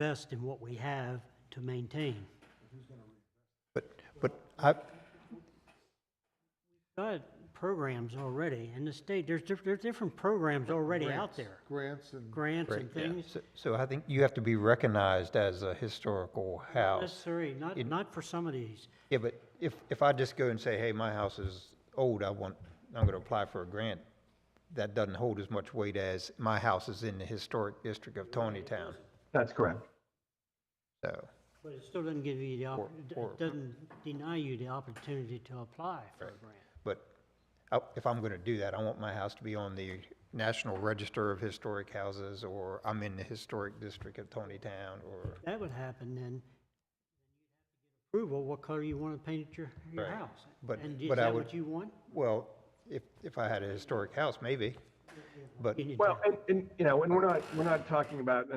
to invest in what we have to maintain. but I, Got programs already in the state. There's different programs already out there. Grants and. Grants and Yeah. things. so I think you have to be recognized as a historical Not house. necessarily, not for some of these. Yeah, but if I just go and say, hey, my house is old, I'm gonna apply for a grant, that doesn't hold as much weight as my house is in the historic district of Taneytown. That's correct. So, But it still doesn't give you the, Or- it doesn't deny you the opportunity to apply for a grant. but if I'm gonna do that, I want my house to be on the National Register of Historic Houses, or I'm in the historic district of Taneytown, or, If that would happen, then approval, what color you want to paint your Right. house. But- And is but I that would- what you want? well, if I had a historic house, maybe. But, You need Well, to- and we're not talking about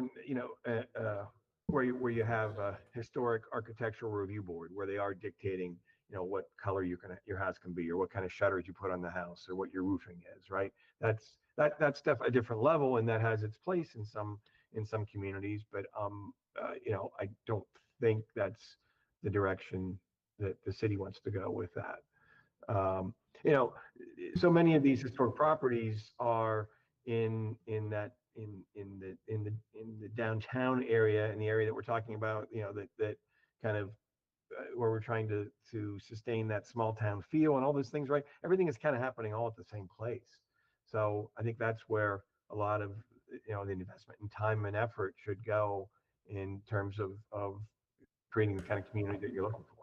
where you have a historic architectural review board where they are dictating what color your house can be, or what kind of shutters you put on the house, or what your roofing is, right? That's a different level, and that has its place in some communities. But I don't think that's the direction that the city wants to go with that. So many of these historic properties are in the downtown area, in the area that we're talking about, that kind of where we're trying to sustain that small town feel and all those things, right? Everything is kind of happening all at the same place. So I think that's where a lot of the investment in time and effort should go in terms of creating the kind of community that you're looking for.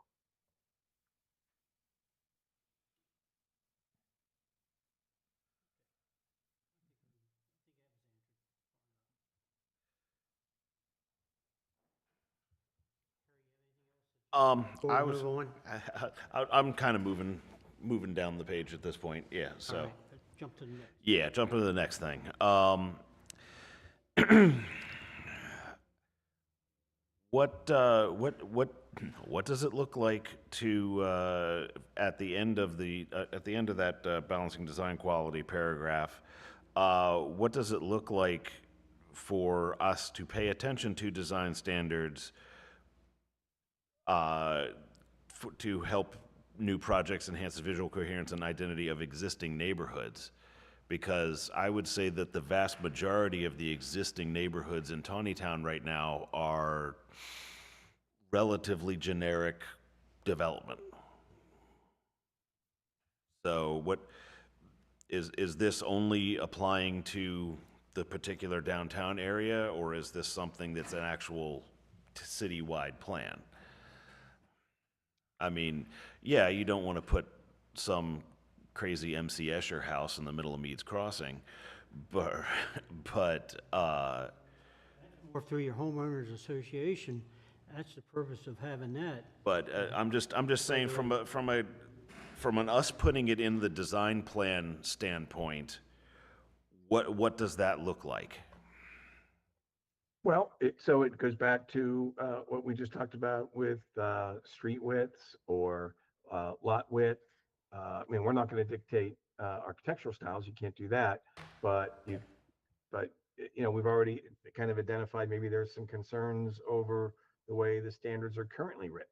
I Before we was, move on? I'm kind of moving down the page at this point, yeah, so. All right, let's jump to the next. Yeah, jump into the next thing. What does it look like to at the end of that balancing design quality paragraph? What does it look like for us to pay attention to design standards to help new projects enhance the visual coherence and identity of existing neighborhoods? Because I would say that the vast majority of the existing neighborhoods in Taneytown right now are relatively generic development. So what is this only applying to the particular downtown area, or is this something that's an actual citywide plan? I mean, yeah, you don't want to put some crazy MC Escher house in the middle of Meads Crossing, but, Or through your homeowners association, that's the purpose of having that. I'm just saying from an us putting it in the design plan standpoint, what does that look like? Well, so it goes back to what we just talked about with street widths or lot width. I mean, we're not going to dictate architectural styles. You can't do that. But we've already kind of identified maybe there's some concerns over the way the standards are currently written.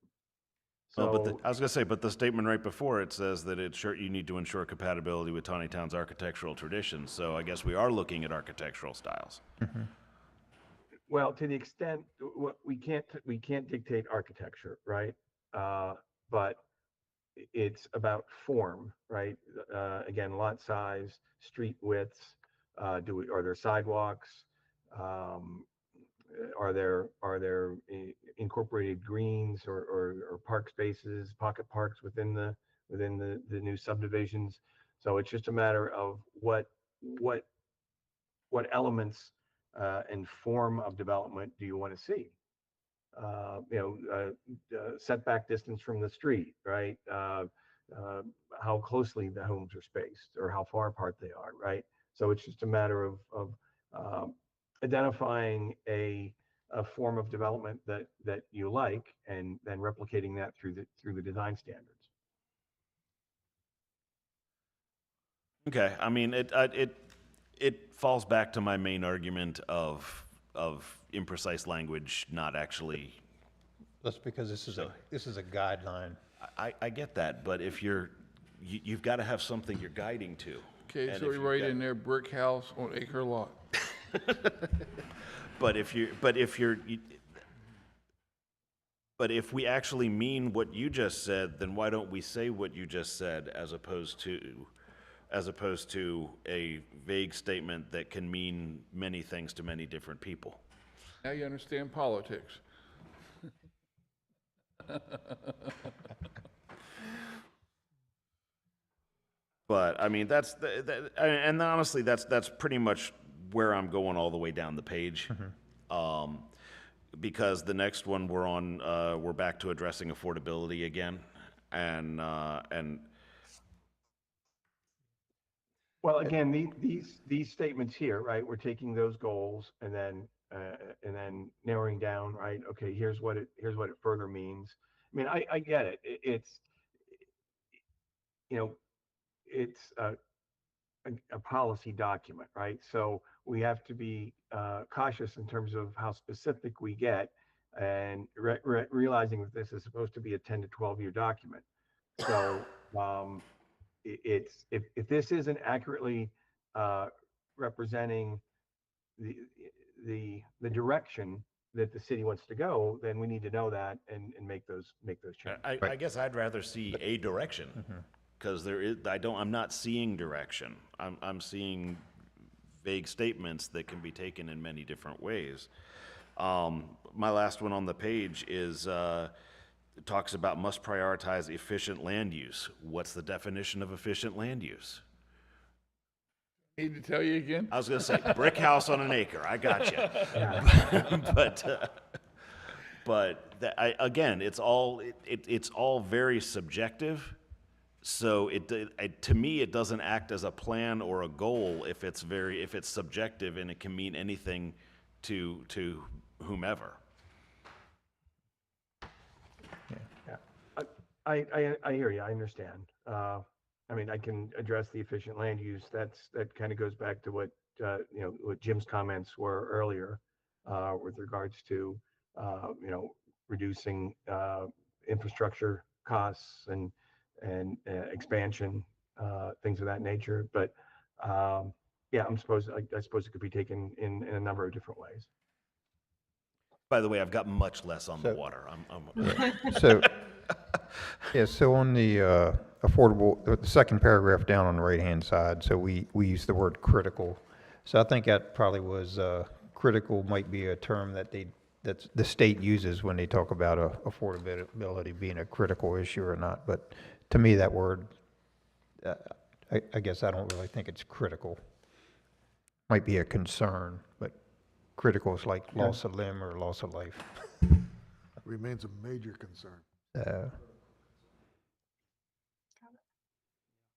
So I was gonna say, but the statement right before it says that you need to ensure compatibility with Taneytown's architectural traditions. So I guess we are looking at architectural styles. well, to the extent we can't dictate architecture, right? But it's about form, right? Again, lot size, street widths. Are there sidewalks? Are there incorporated greens or park spaces, pocket parks within the new subdivisions? So it's just a matter of what elements and form of development do you want to see? Setback distance from the street, right? How closely the homes are spaced or how far apart they are, right? So it's just a matter of identifying a form of development that you like and then replicating that through the design standards. Okay, I mean, it falls back to my main argument of imprecise language not actually. That's because this is a guideline. I get that, but if you've got to have something you're guiding to. Okay, And so if we you've write got- in there brick house on acre lot. But if we actually mean what you just said, then why don't we say what you just said as opposed to a vague statement that can mean many things to many different people? Now you understand politics. But I mean, and honestly, that's pretty much where I'm going all the way down the page. Because the next one we're back to addressing affordability again, and Well, again, these statements here, right? We're taking those goals and then narrowing down, right? Okay, here's what it further means. I mean, I get it. It's a policy document, right? So we have to be cautious in terms of how specific we get, and realizing that this is supposed to be a 10 to 12-year document. So if this isn't accurately representing the direction that the city wants to go, then we need to know that and make those changes. I guess I'd rather see a direction, because I'm not seeing direction. I'm seeing vague statements that can be taken in many different ways. My last one on the page is it talks about must prioritize efficient land use. What's the definition of efficient land use? Need to tell you again? I was going to say brick house on an acre. I got you. but again, it's all very subjective. So to me, it doesn't act as a plan or a goal if it's subjective, and it can mean anything to whomever. I hear you. I understand. I mean, I can address the efficient land use. That kind of goes back to what Jim's comments were earlier with regards to reducing infrastructure costs and expansion, things of that nature. But yeah, I suppose it could be taken in a number of different ways. By the way, I've got much less on the water. So, yeah, so on the affordable, the second paragraph down on the right-hand side, so we use the word critical. So I think that probably was, critical might be a term that the state uses when they talk about affordability being a critical issue or not. But to me, that word, I guess I don't really think it's critical. Might be a concern, but critical is like loss of limb or loss of life. Remains a major concern.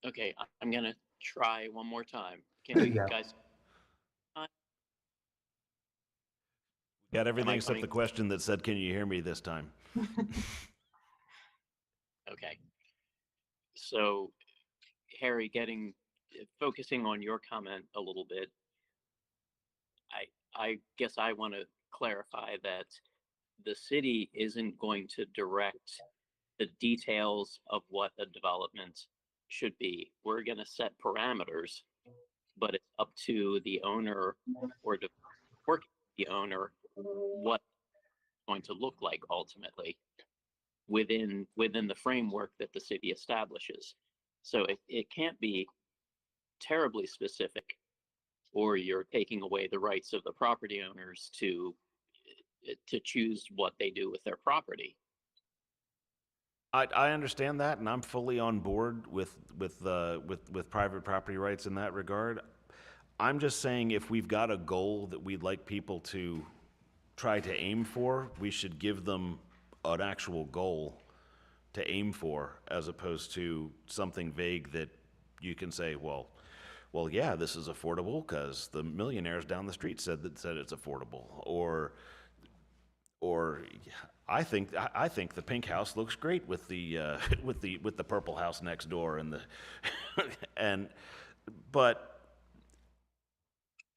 Okay, I'm gonna try one more time. There Can you you go. guys? Got everything I except the coming- question that said, "Can you hear me this time?" Okay. So, Harry, focusing on your comment a little bit, I guess I want to clarify that the city isn't going to direct the details of what a development should be. We're going to set parameters, but it's up to the owner or to work with the owner what it's going to look like ultimately within the framework that the city establishes. So it can't be terribly specific, or you're taking away the rights of the property owners to choose what they do with their property. I understand that, and I'm fully on board with private property rights in that regard. I'm just saying if we've got a goal that we'd like people to try to aim for, we should give them an actual goal to aim for, as opposed to something vague that you can say, well, yeah, this is affordable because the millionaires down the street said it's affordable, or I think the pink house looks great with the with the purple house next door and the but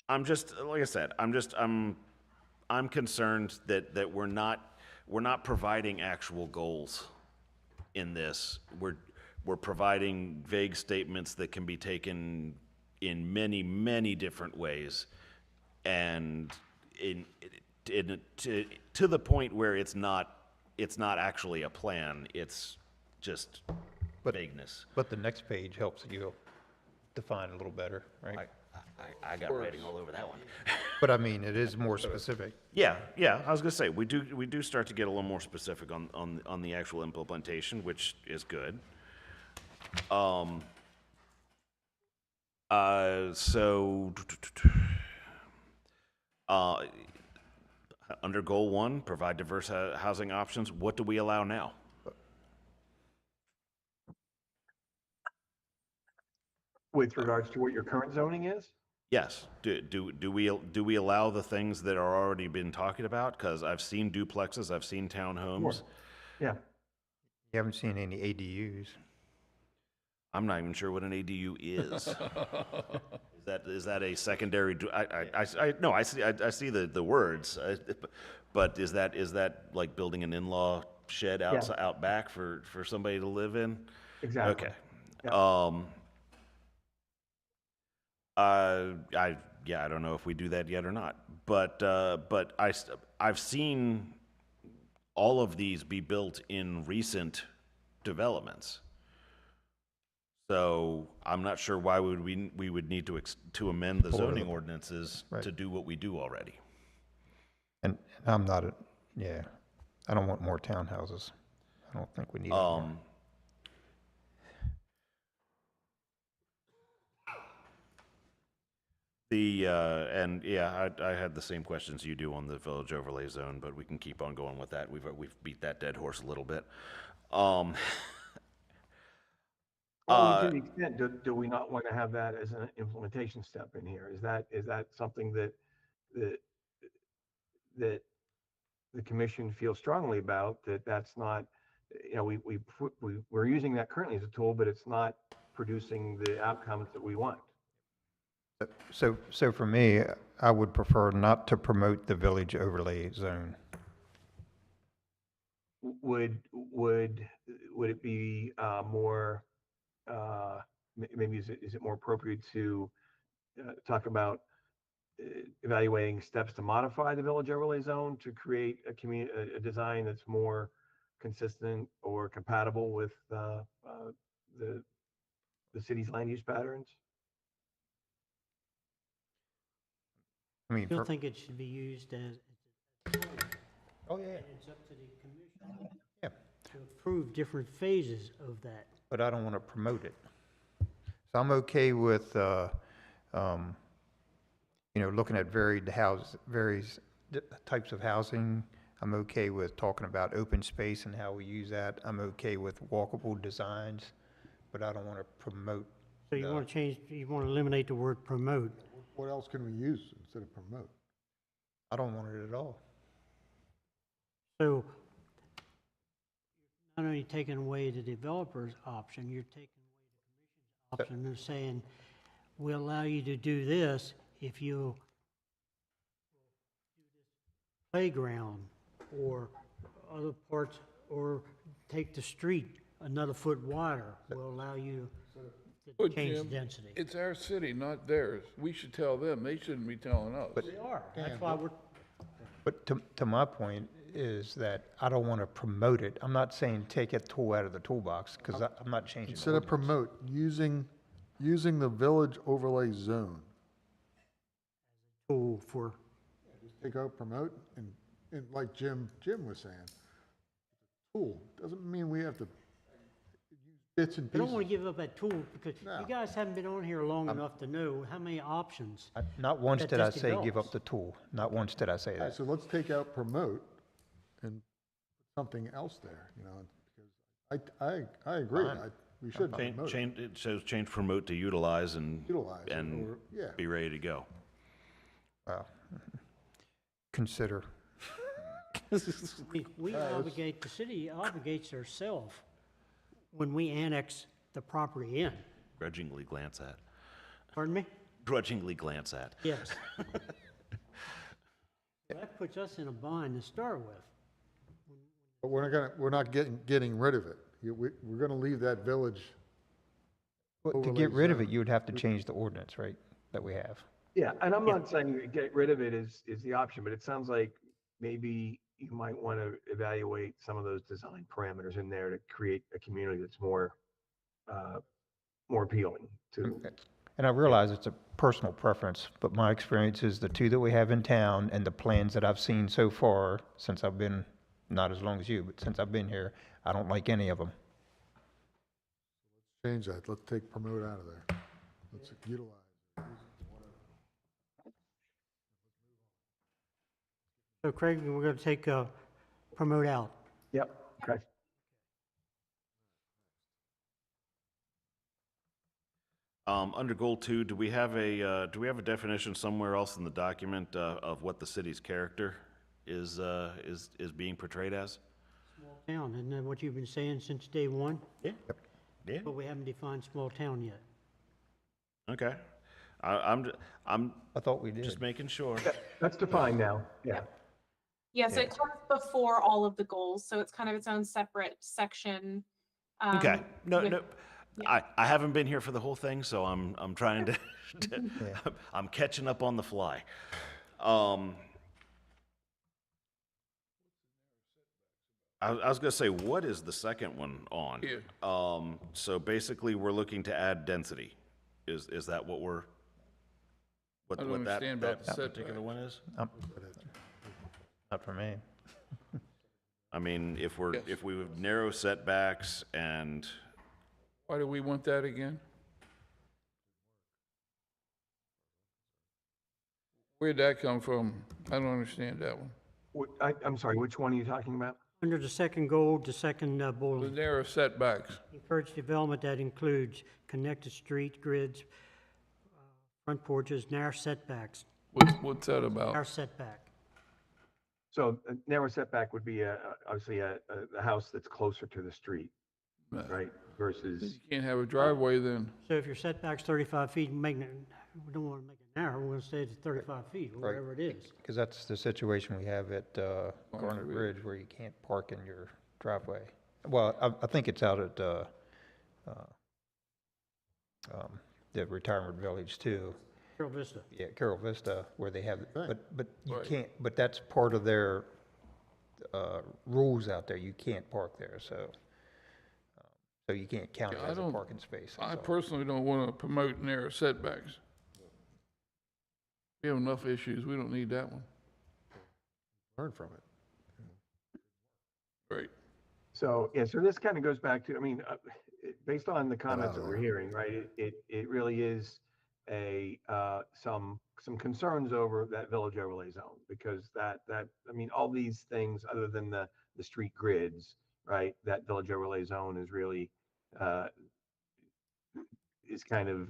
I'm just, like I said, I'm concerned that we're not providing actual goals in this. We're providing vague statements that can be taken in many different ways, and to the point where it's not actually a plan. It's just vagueness. But the next page helps you define a little better, right? I got writing all over that one. But I mean, it is more specific. Yeah. I was gonna say we do start to get a little more specific on the actual implementation, which is good. So under goal 1, provide diverse housing options. What do we allow now? With regards to what your current zoning is? Yes. Do we allow the things that are already been talking about? Because I've seen duplexes, I've seen townhomes. Yeah. You haven't seen any ADUs. I'm not even sure what an ADU is. Is that a secondary? No, I see the words, but is that like building an in-law shed out back for somebody to live in? Exactly. Okay. Yeah. I don't know if we do that yet or not, but I've seen all of these be built in recent developments. So I'm not sure why we would need to amend the zoning ordinances to do what we do already. And I'm not, I don't want more townhouses. I don't think we need more. I had the same questions you do on the village overlay zone, but we can keep on going with that. We've beat that dead horse a little bit. Well, to the extent, do we not want to have that as an implementation step in here? Is that something that the commission feels strongly about, that's not, we're using that currently as a tool, but it's not producing the outcomes that we want? So for me, I would prefer not to promote the village overlay zone. Would it be more, maybe is it more appropriate to talk about evaluating steps to modify the village overlay zone to create a design that's more consistent or compatible with the city's land use patterns? I mean, I don't think it should be used as, oh, yeah, it's up to the commission yeah, to approve different phases of that. but I don't want to promote it. So I'm okay with, looking at various types of housing. I'm okay with talking about open space and how we use that. I'm okay with walkable designs, but I don't want to promote. So you want to change, you want to eliminate the word promote. What else can we use instead of promote? I don't want it at all. So not only taking away the developer's option, you're taking away the commission's option and saying, we'll allow you to do this if you playground or other parts, or take the street another foot wider, will allow you to But change the Jim, density. it's our city, not theirs. We should tell them. They shouldn't be telling us. They are, that's why we're, But to my point is that I don't want to promote it. I'm not saying take a tool out of the toolbox, because I'm not changing the Instead of ordinance. promote, using the village overlay zone. tool for, Take out promote and like Jim was saying, tool, doesn't mean we have to use bits and I don't want to pieces. give up that tool because No. you guys haven't been on here long enough to know how many options. Not once that did I this say give develops. up the tool. Not once did I say All right, that. so let's take out promote and put something else there, because I agree, Fine. we should Change, promote it, change, it says change promote to utilize and, utilize it, and or, yeah. be ready to go. Wow. Consider. We obligate, the city obligates herself when we annex the property in. Grudgingly glance at. Pardon me? Grudgingly glance at. Yes. That puts us in a bind to start with. But we're not getting rid of it. We're gonna leave that village. But to Overlay get rid of it, zone. you would have to change the ordinance, right, that we have. Yeah, and I'm not saying get rid of it is the option, but it sounds like maybe you might want to evaluate some of those design parameters in there to create a community that's more appealing to. And I realize it's a personal preference, but my experience is the two that we have in town and the plans that I've seen so far, since I've been, not as long as you, but since I've been here, I don't like any of them. Change that, let's take promote out of there. Let's utilize. So Craig, we're going to take promote out. Yep, okay. Under goal 2, do we have a definition somewhere else in the document of what the city's character is being portrayed as? Small town, isn't that what you've been saying since day one? Yeah. Yeah. But we haven't defined small town yet. Okay. I'm I thought we did. just making sure. That's defined now, yeah. Yes, it comes before all of the goals, so it's kind of its own separate section. Okay. No, with- no. I haven't been here for the whole thing, so I'm trying to, I'm catching up on the fly. I was gonna say, what is the second one on? Here. So basically, we're looking to add density. Is that what we're, I don't what that understand about the particular setbacks. one is? Not for me. I mean, Yes. if we have narrow setbacks and, Why do we want that again? Where'd that come from? I don't understand that one. I'm sorry, which one are you talking about? Under the second goal, the second The bullet, narrow setbacks. encourage development that includes connected street grids, front porches, narrow setbacks, What's that narrow about? setback. So a narrow setback would be obviously a house that's closer to the street, right? Versus, You can't have a driveway then. So if your setback's 35 feet, we don't want to make it narrow, we're going to say it's 35 feet, or whatever it is. Because that's the situation we have at Garnet Ridge. Ridge, where you can't park in your driveway. Well, I think it's out at the retirement village too. Carol Vista. Yeah, Carol Vista, where they have, Right. but you Right. can't, but that's part of their rules out there. You can't park there, so you can't count it Yeah, I as a don't- parking space. I that's all. personally don't want to promote narrow setbacks. We have enough issues. We don't need that one. Learn from it. Right. so, yeah, so this kind of goes back to, I mean, based on the comments that we're hearing, right, it really is some concerns over that village overlay zone, because I mean, all these things, other than the street grids, right, that village overlay zone is really, is kind of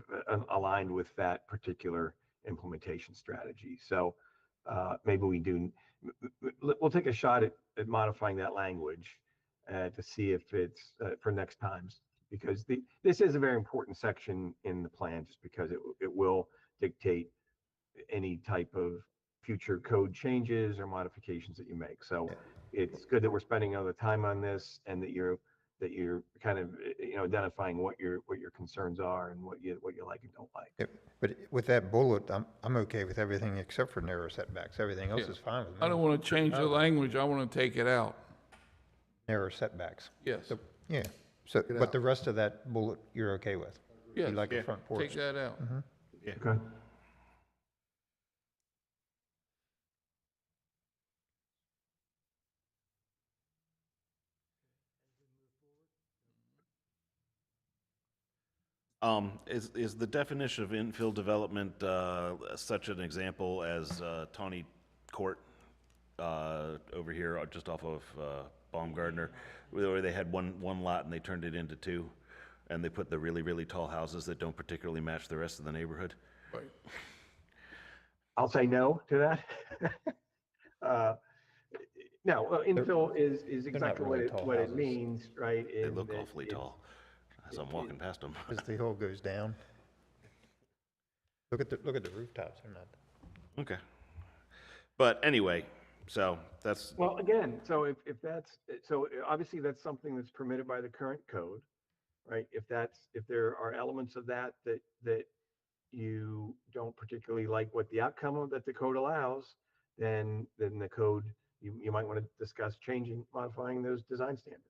aligned with that particular implementation strategy. So maybe we'll take a shot at modifying that language to see if it's for next times, because this is a very important section in the plan, just because it will dictate any type of future code changes or modifications that you make. So it's good that we're spending all the time on this, and that you're kind of identifying what your concerns are and what you like and don't like. Yep. But with that bullet, I'm okay with everything except for narrow setbacks. Everything else Yeah. is fine with me. I don't want to change the language, I want to take it out. Narrow setbacks. Yes, So, yeah, so, but the rest of that bullet, you're okay with? yes, You like the front porch? take that out. Okay. Is the definition of infill development such an example as Tawny Court over here, just off of Baumgartner, where they had one lot and they turned it into two, and they put the really, really tall houses that don't particularly match the rest of the neighborhood? Right. I'll say no to that. No, infill is exactly really tall what it houses. means, right? They in look that awfully it's- tall as I'm walking past them. As the hill goes down. Look at the rooftops, they're not. Okay. But anyway, so that's, Well, again, so if obviously that's something that's permitted by the current code, right? If there are elements of that you don't particularly like what the outcome of that the code allows, then the code, you might want to discuss modifying those design standards.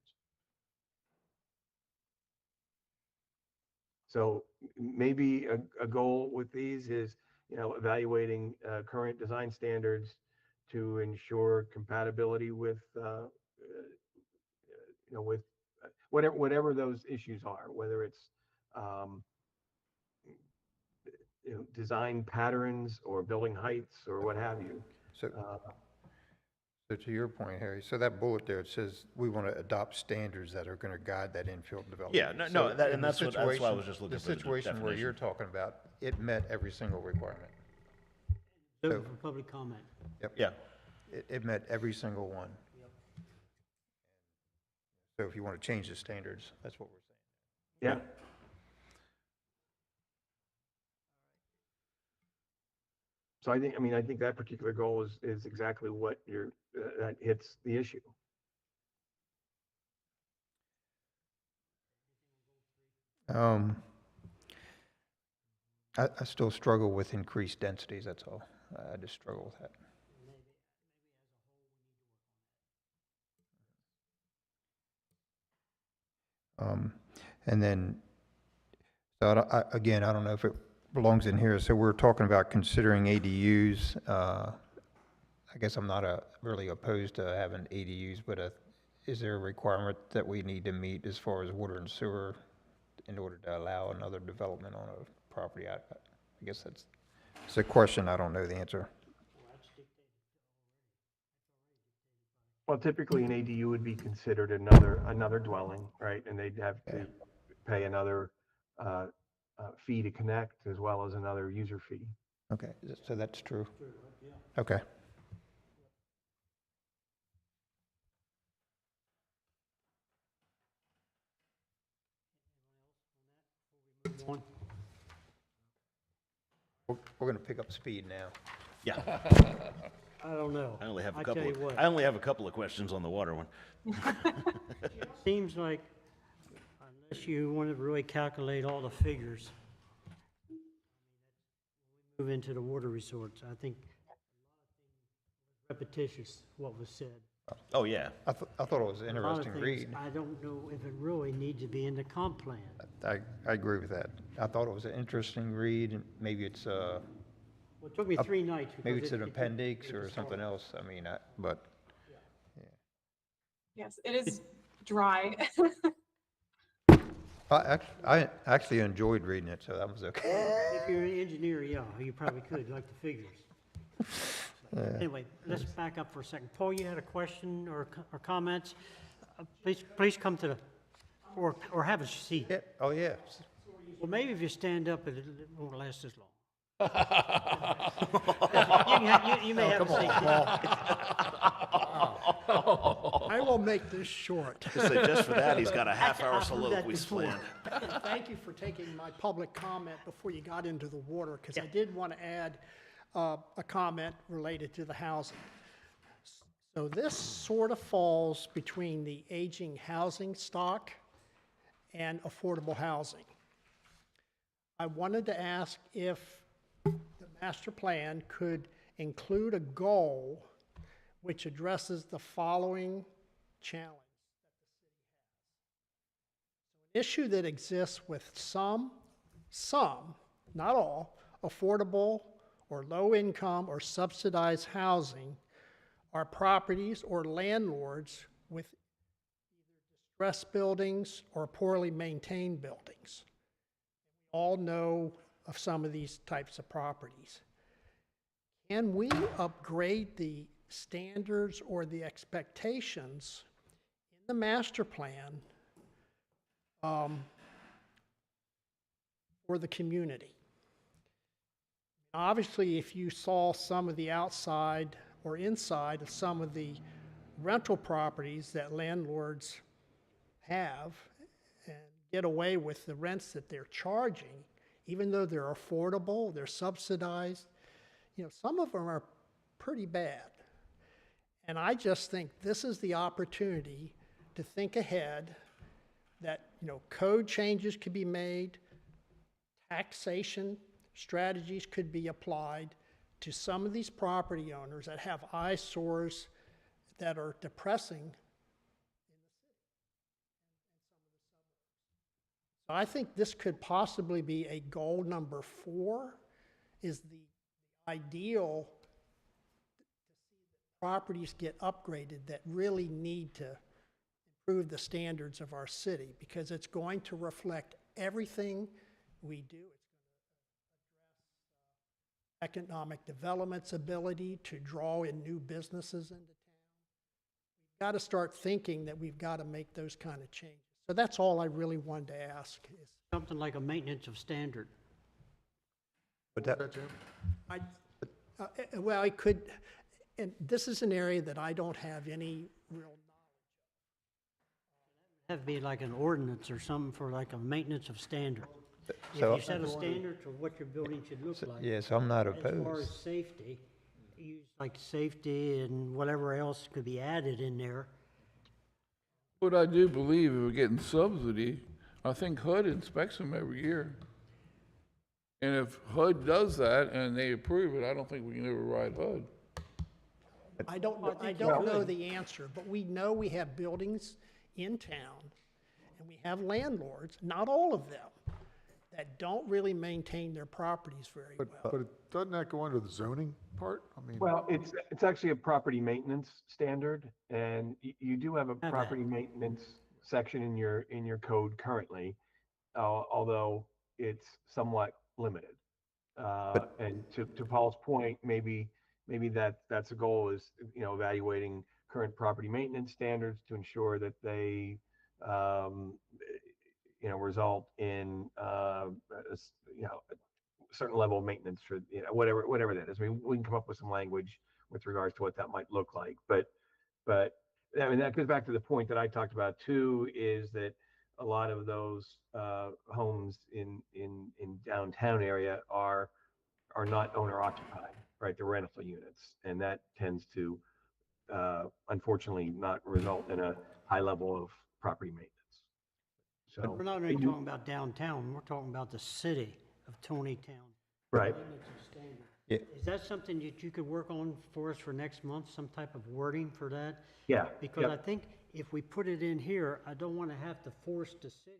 So maybe a goal with these is, evaluating current design standards to ensure compatibility with, with whatever those issues are, whether it's, design patterns or building heights or what have you. So, so to your point, Harry, so that bullet there, it says we want to adopt standards that are going to guide that infield development. yeah, no, So that, in and the that's why I was situation- just looking The for the situation where you're definition. talking about, it met every single requirement. Open for public comment. Yeah, It met every single one. So if you want to change the standards, that's what we're saying. Yeah. So I think that particular goal is exactly what that hits the issue. I still struggle with increased densities, that's all. I just struggle with that. And then, so again, I don't know if it belongs in here, so we're talking about considering ADUs. I guess I'm not really opposed to having ADUs, but is there a requirement that we need to meet as far as water and sewer in order to allow another development on a property? I guess it's a question I don't know the answer. Well, typically an ADU would be considered another dwelling, right? And they'd have to pay another fee to connect, as well as another user fee. Okay, so that's true. Okay. Move on. We're going to pick up speed now. yeah. I don't know. I only have a I tell couple, you what. I only have a couple of questions on the water one. Seems like unless you want to really calculate all the figures, move into the water resorts. I think repetitious what was said. Oh, yeah. I thought it was an A lot of interesting things, read. I don't know if it really needs to be in the comp plan. I agree with that. I thought it was an interesting read, and maybe it's Well, it took me 3 nights. maybe because it's an it- appendix it or was something hard. else. I mean, but Yes, it is dry. I actually enjoyed reading it, so that was okay. If you're an engineer, yeah, you probably could, like the figures. Anyway, let's back up for a second. Paul, you had a question or comments? Please come to the, or have a seat. Yeah, oh, yeah. Well, maybe if you stand up, it won't last as long. You may have a seat. I will make this short. Just say, just for that, he's got a half-hour I've heard that soliloquy before. planned. Thank you for taking my public comment before you got into the water, because I did want to add a comment related to the housing. So this sort of falls between the aging housing stock and affordable housing. I wanted to ask if the master plan could include a goal which addresses the following challenge. An issue that exists with some, not all, affordable or low-income or subsidized housing are properties or landlords with either distressed buildings or poorly maintained buildings. We all know of some of these types of properties. Can we upgrade the standards or the expectations in the master plan for the community? Obviously, if you saw some of the outside or inside of some of the rental properties that landlords have and get away with the rents that they're charging, even though they're affordable, they're subsidized, some of them are pretty bad. And I just think this is the opportunity to think ahead that, code changes could be made, taxation strategies could be applied to some of these property owners that have eyesores that are depressing in the city. So I think this could possibly be a goal number 4, is the ideal to see that properties get upgraded that really need to improve the standards of our city, because it's going to reflect everything we do. It's going to address economic development's ability to draw in new businesses into town. We've got to start thinking that we've got to make those kind of changes. So that's all I really wanted to ask. Is Something like a maintenance of standard. But that, well, it could, and this is an area that I don't have any real knowledge. Have to be like an ordinance or something for like a maintenance of standard. If so, you set a standard for what your building should look like. yeah, so I'm not As far as opposed. safety, use like safety and whatever else could be added in there. But I do believe if we're getting subsidy, I think HUD inspects them every year. And if HUD does that and they approve it, I don't think we can override HUD. I don't know the answer, but we know we have buildings in town, and we have landlords, not all of them, that don't really maintain their properties very well. But doesn't that go under the zoning part? I mean, Well, it's actually a property maintenance standard, and you do have a that. property maintenance section in your code currently, although it's somewhat limited. And to Paul's point, maybe that's a goal, is evaluating current property maintenance standards to ensure that they result in a certain level of maintenance for whatever that is. I mean, we can come up with some language with regards to what that might look like, but I mean, that goes back to the point that I talked about too, is that a lot of those homes in downtown area are not owner occupied, right? They're rental units, and that tends to unfortunately not result in a high level of property maintenance. So We're not only talking about downtown, we're talking about the city of Taneytown. right. Maintenance of standard. Yeah. Is that something that you could work on for us for next month, some type of wording for that? Yeah. Because yep. I think if we put it in here, I don't want to have to force the city to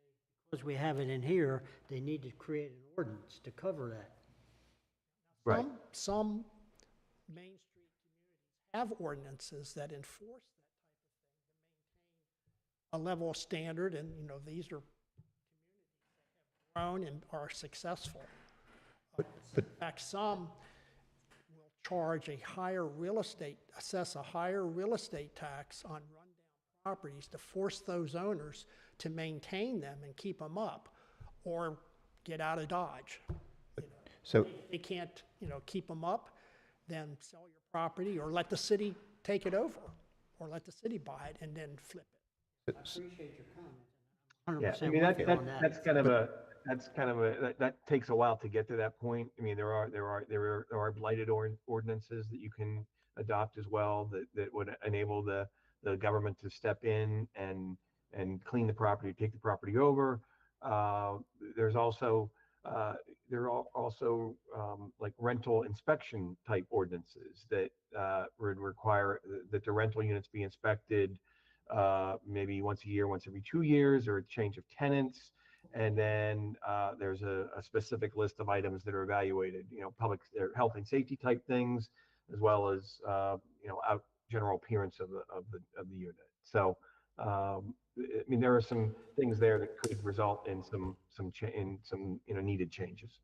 say, because we have it in here, they need to create an ordinance to cover that. Right. Some Main Street communities have ordinances that enforce that type of thing to maintain a level of standard, and these are grown and are successful. but In fact, some will charge a higher real estate, assess a higher real estate tax on rundown properties to force those owners to maintain them and keep them up, or get out of Dodge. so, They can't, keep them up, then sell your property, or let the city take it over, or let the city buy it and then flip it. Appreciate your comment. Yeah, 100% I mean, with you on that. that's kind of that takes a while to get to that point. I mean, there are blighted ordinances that you can adopt as well that would enable the government to step in and clean the property, take the property over. There's also like rental inspection type ordinances that would require that the rental units be inspected maybe once a year, once every 2 years, or a change of tenants. And then there's a specific list of items that are evaluated, public health and safety type things, as well as out general appearance of the unit. So I mean, there are some things there that could result in some needed changes.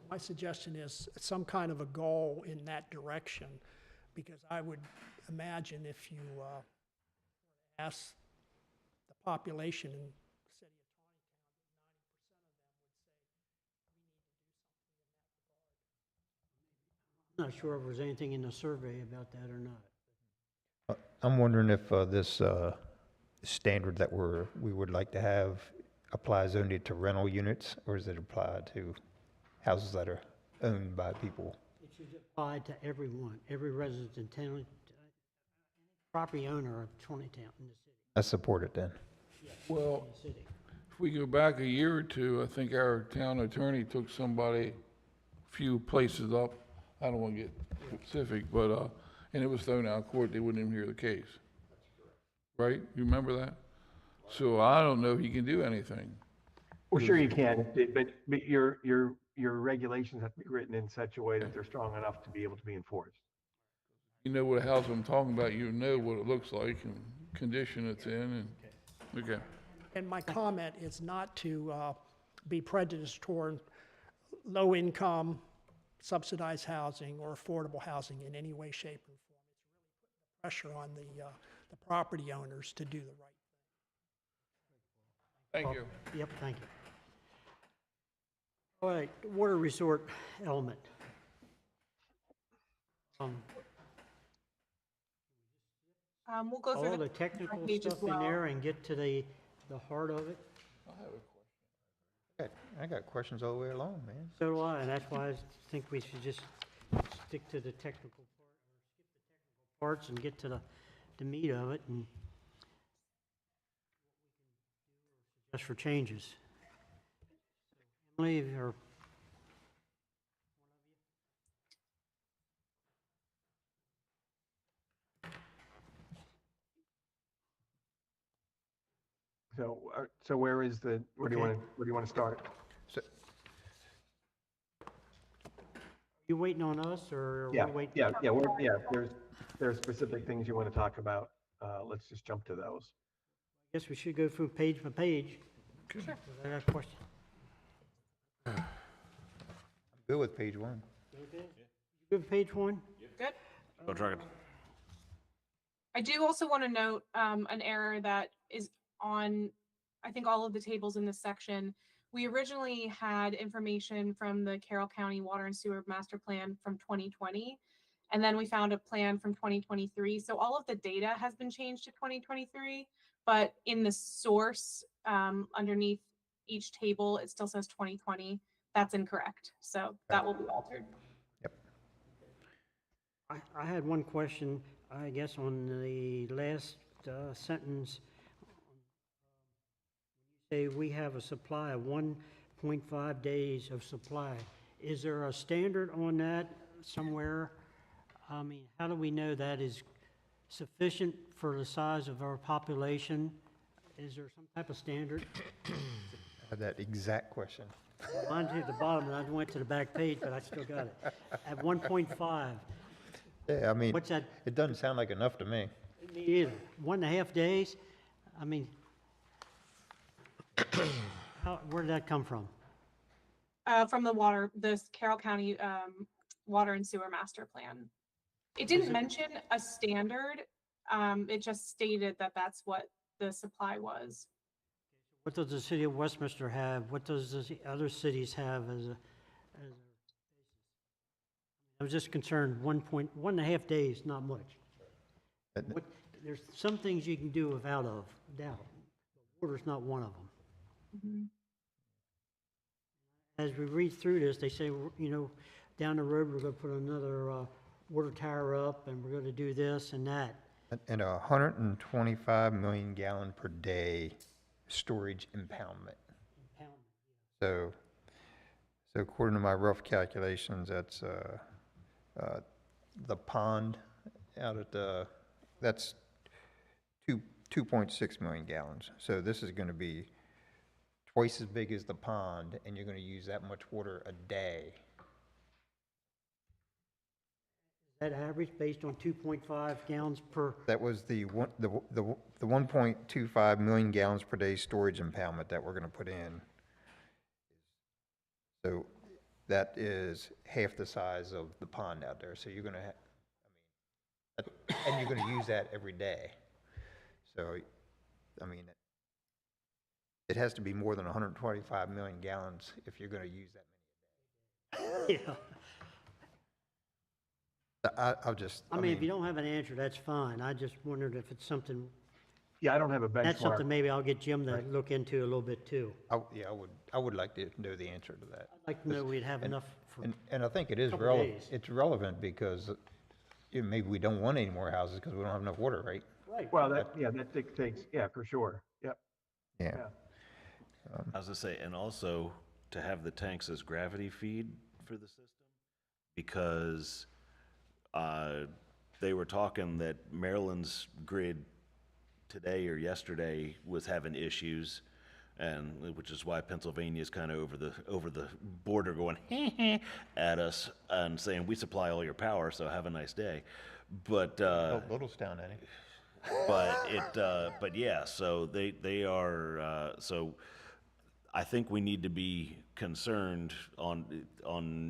My suggestion is some kind of a goal in that direction, because I would imagine if you ask the population in the city of Taneytown, that 90% of them would say, we need to do something in that regard. I'm not sure if there's anything in the survey about that or not. I'm wondering if this standard that we would like to have applies only to rental units, or does it apply to houses that are owned by people? It should apply to everyone, every resident in Taneytown, property owner of Taneytown in the city. I support it then. Well, In the city. if we go back a year or two, I think our town attorney took somebody a few places up. I don't want to get specific, but, and it was thrown out of court. They wouldn't even hear the case. Right? You remember that? So I don't know if he can do anything. Well, sure you can, but your regulations have to be written in such a way that they're strong enough to be able to be enforced. You know what house I'm talking about, you know what it looks like and condition it's in, and, okay. And my comment is not to be prejudiced toward low-income subsidized housing or affordable housing in any way, shape, or form. It's really putting pressure on the property owners to do the right thing. Thank you. Yep, thank you. All right, water resort element. We'll go through All the the technical page as stuff in well. there and get to the heart of it. I got questions all the way along, man. So do I, and that's why I think we should just stick to the technical part, or skip the technical parts and get to the meat of it and just for changes. Emily, or So where is where do you Okay. want to start? So, you waiting on us, or Yeah, we're waiting? there's specific things you want to talk about. Let's just jump to those. Guess we should go through page by page. Sure. I got a question. I'm good with page one. Okay. You good with page one? Good. Go truck it. I do also want to note an error that is on, I think, all of the tables in this section. We originally had information from the Carroll County Water and Sewer Master Plan from 2020, and then we found a plan from 2023. So all of the data has been changed to 2023, but in the source underneath each table, it still says 2020. That's incorrect. So that will be altered. I had one question, I guess, on the last sentence. Say we have a supply of 1.5 days of supply. Is there a standard on that somewhere? I mean, how do we know that is sufficient for the size of our population? Is there some type of standard? I had that exact question. Mine's at the bottom, and I went to the back page, but I still got it. At 1.5, Yeah, I mean, what's that? it doesn't sound like enough to me. Me either. 1.5 days? I mean, where did that come from? From the water, this Carroll County, Water and Sewer Master Plan. It didn't mention a standard, it just stated that that's what the supply was. What does the city of Westminster have? What does the other cities have as a, I was just concerned, 1.5 days, not much. What, there's some things you can do without of doubt. Water's not one of them. As we read through this, they say, you know, down the road, we're gonna put another water tower up, and we're gonna do this and that. And 125 million gallon per day storage impoundment. So according to my rough calculations, that's the pond out at the, that's 2.6 million gallons. So this is going to be twice as big as the pond, and you're going to use that much water a day. That average based on 2.5 gallons per, That was the 1.25 million gallons per day storage impoundment that we're going to put in. So that is half the size of the pond out there. So you're going to have, and you're going to use that every day. So, I mean, it has to be more than 125 million gallons if you're going to use that many. yeah. I'll just, I mean, if you don't have an answer, that's fine. I just wondered if it's something, Yeah, I don't have a that's benchmark. something maybe I'll get Jim to look into a little bit too. I would like to know the answer to that. I'd like to know we'd have enough for, And I think it is Couple relevant, days. it's relevant because maybe we don't want any more houses because we don't have enough water, right? right. Well, that dictates, yeah, for sure. Yep. Yeah. I was gonna say, and also to have the tanks as gravity feed for the system, because they were talking that Maryland's grid today or yesterday was having issues, and which is why Pennsylvania's kind of over the border going at us and saying we supply all your power, so have a nice day. But Littlestown, any? but yeah, so they are, so I think we need to be concerned on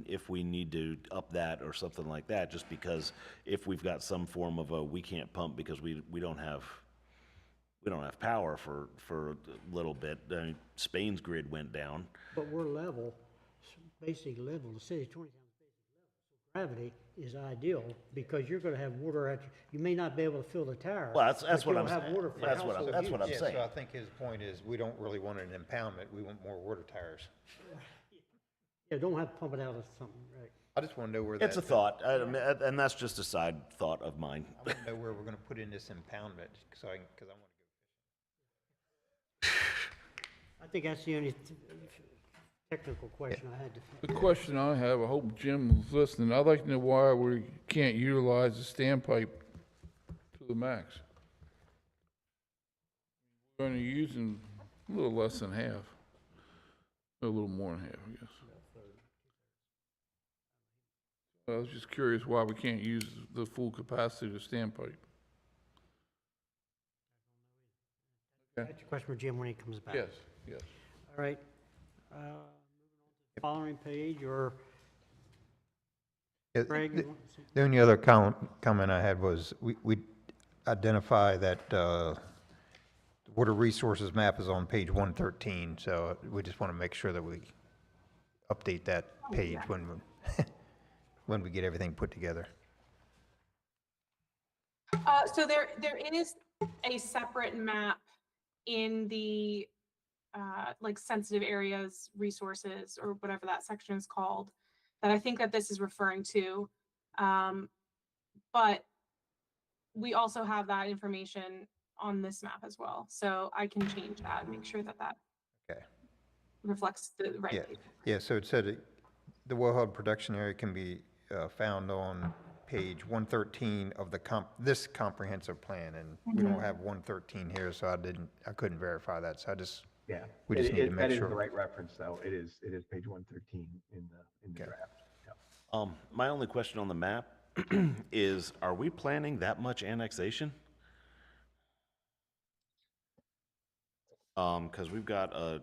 if we need to up that or something like that, just because if we've got some form of we can't pump because we don't have power for a little bit. I mean, Spain's grid went down. But we're level, basic level, the city of Taneytown is basic level. So gravity is ideal because you're gonna have water at, you may not be able to fill the tower. Well, that's but what you'll I'm have saying. water for That's what household I'm use. saying. So I think his point is we don't really want an impoundment, we want more water towers. Yeah, don't have to pump it out of something, right? I just want to know where that. It's a thought, and that's just a side thought of mine. I want to know where we're going to put in this impoundment, because I want to go. I think that's the only technical question I had to. The question I have, I hope Jim was listening, I'd like to know why we can't utilize the standpipe to the max. We're only using a little less than half, a little more than half, I guess. I was just curious why we can't use the full capacity of the standpipe. That's a question for Jim when he comes back. Yes, yes. All right. Moving on to the following page, or Yeah, Craig? you want to say? The only other comment I had was, we identify that the water resources map is on page 113, so we just want to make sure that we update that page when we get everything put together. So there is a separate map in the like sensitive areas resources or whatever that section is called that I think that this is referring to. But we also have that information on this map as well. So I can change that and make sure that that Okay. reflects the right Yeah, page. yeah, so it said the wellhead production area can be found on page 113 of this comprehensive plan, and we don't have 113 here, so I couldn't verify that, so Yeah. We just need to make That is sure. the right reference, though. It is page 113 in the Okay. draft. Yeah. My only question on the map is, are we planning that much annexation? Because we've got a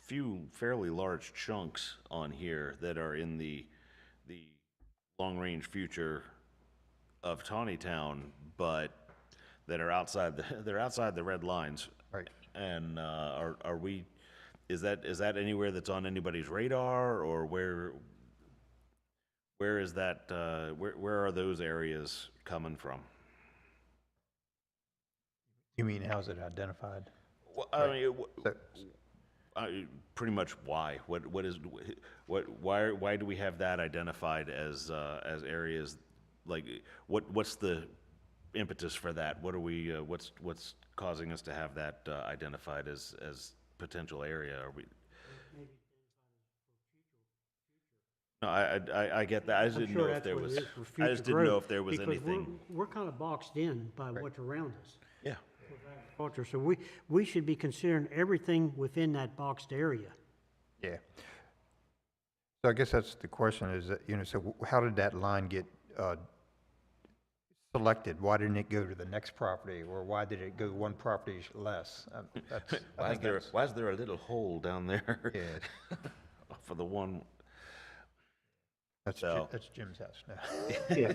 few fairly large chunks on here that are in the long-range future of Taneytown, but that are outside they're outside the red lines. Right. And are we, is that anywhere that's on anybody's radar, or where is that, where are those areas coming from? You mean, how's it identified? Well, I mean, So- pretty much why? Why do we have that identified as areas? Like, what's the impetus for that? What are we, what's causing us to have that identified as potential area? Are we? No, I get that. I just I'm didn't sure know if that's there what it was, is for I future just didn't know growth, if there was because anything. we're kind of boxed in by what's around us. Yeah. Agriculture, so we should be considering everything within that boxed area. Yeah. So I guess that's the question is that, so how did that line get selected? Why didn't it go to the next property, or why did it go one property less? Why is there a little hole down there? Yeah, For the one. that's So- that's Jim's house now. Yeah.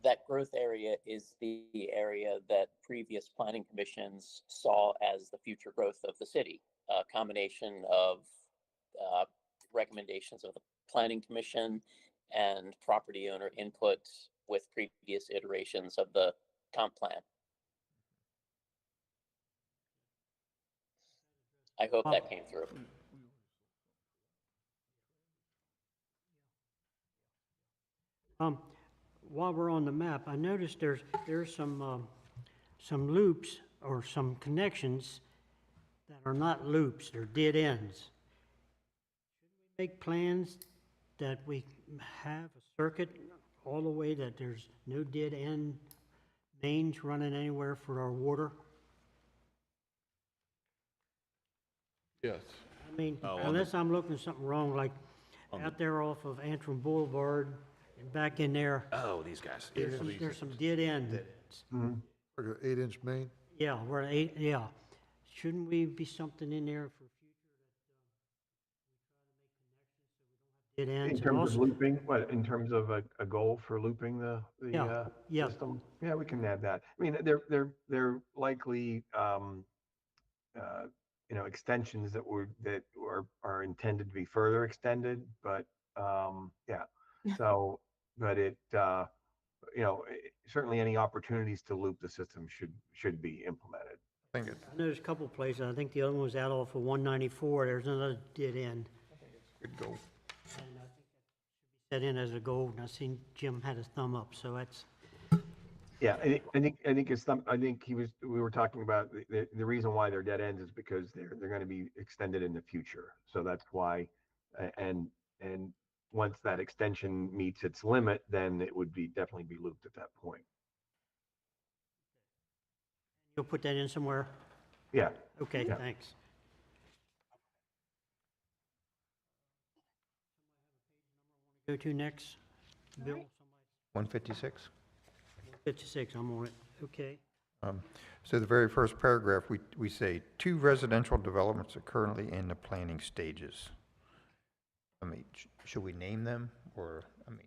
That growth area is the area that previous planning commissions saw as the future growth of the city. A combination of recommendations of the planning commission and property owner input with previous iterations of the comp plan. I hope that came through. While we're on the map, I noticed there's some loops or some connections that are not loops, they're dead ends. Should we make plans that we have a circuit all the way that there's no dead end mains running anywhere for our water? Yes. I mean, Oh, on the- unless I'm looking at something wrong, like out there off of Antrim Boulevard and back in there, Oh, these guys. there's some dead end. Like an 8-inch main? Yeah, yeah. Shouldn't we be something in there for future that we try to make connections so we don't have dead In ends? And terms of also, looping, what, in terms of a goal for looping the Yeah. system? Yeah, we can add that. I mean, they're likely, extensions that are intended to be further extended, but, yeah. So, but certainly any opportunities to loop the system should be implemented. I think it's I know there's a couple places, I think the other one was out off of 194, there's another dead end. a good goal. And I think that should be set in as a goal, and I seen Jim had his thumb up, so that's, Yeah, I think we were talking about the reason why they're dead ends is because they're going to be extended in the future. So that's why, and once that extension meets its limit, then it would definitely be looped at that point. you'll put that in somewhere? Yeah. Okay, Yeah. thanks. Go to next, Bill, 156? 56, I'm on it, okay. So the very first paragraph, we say, 2 residential developments are currently in the planning stages. I mean, should we name them, or, I mean,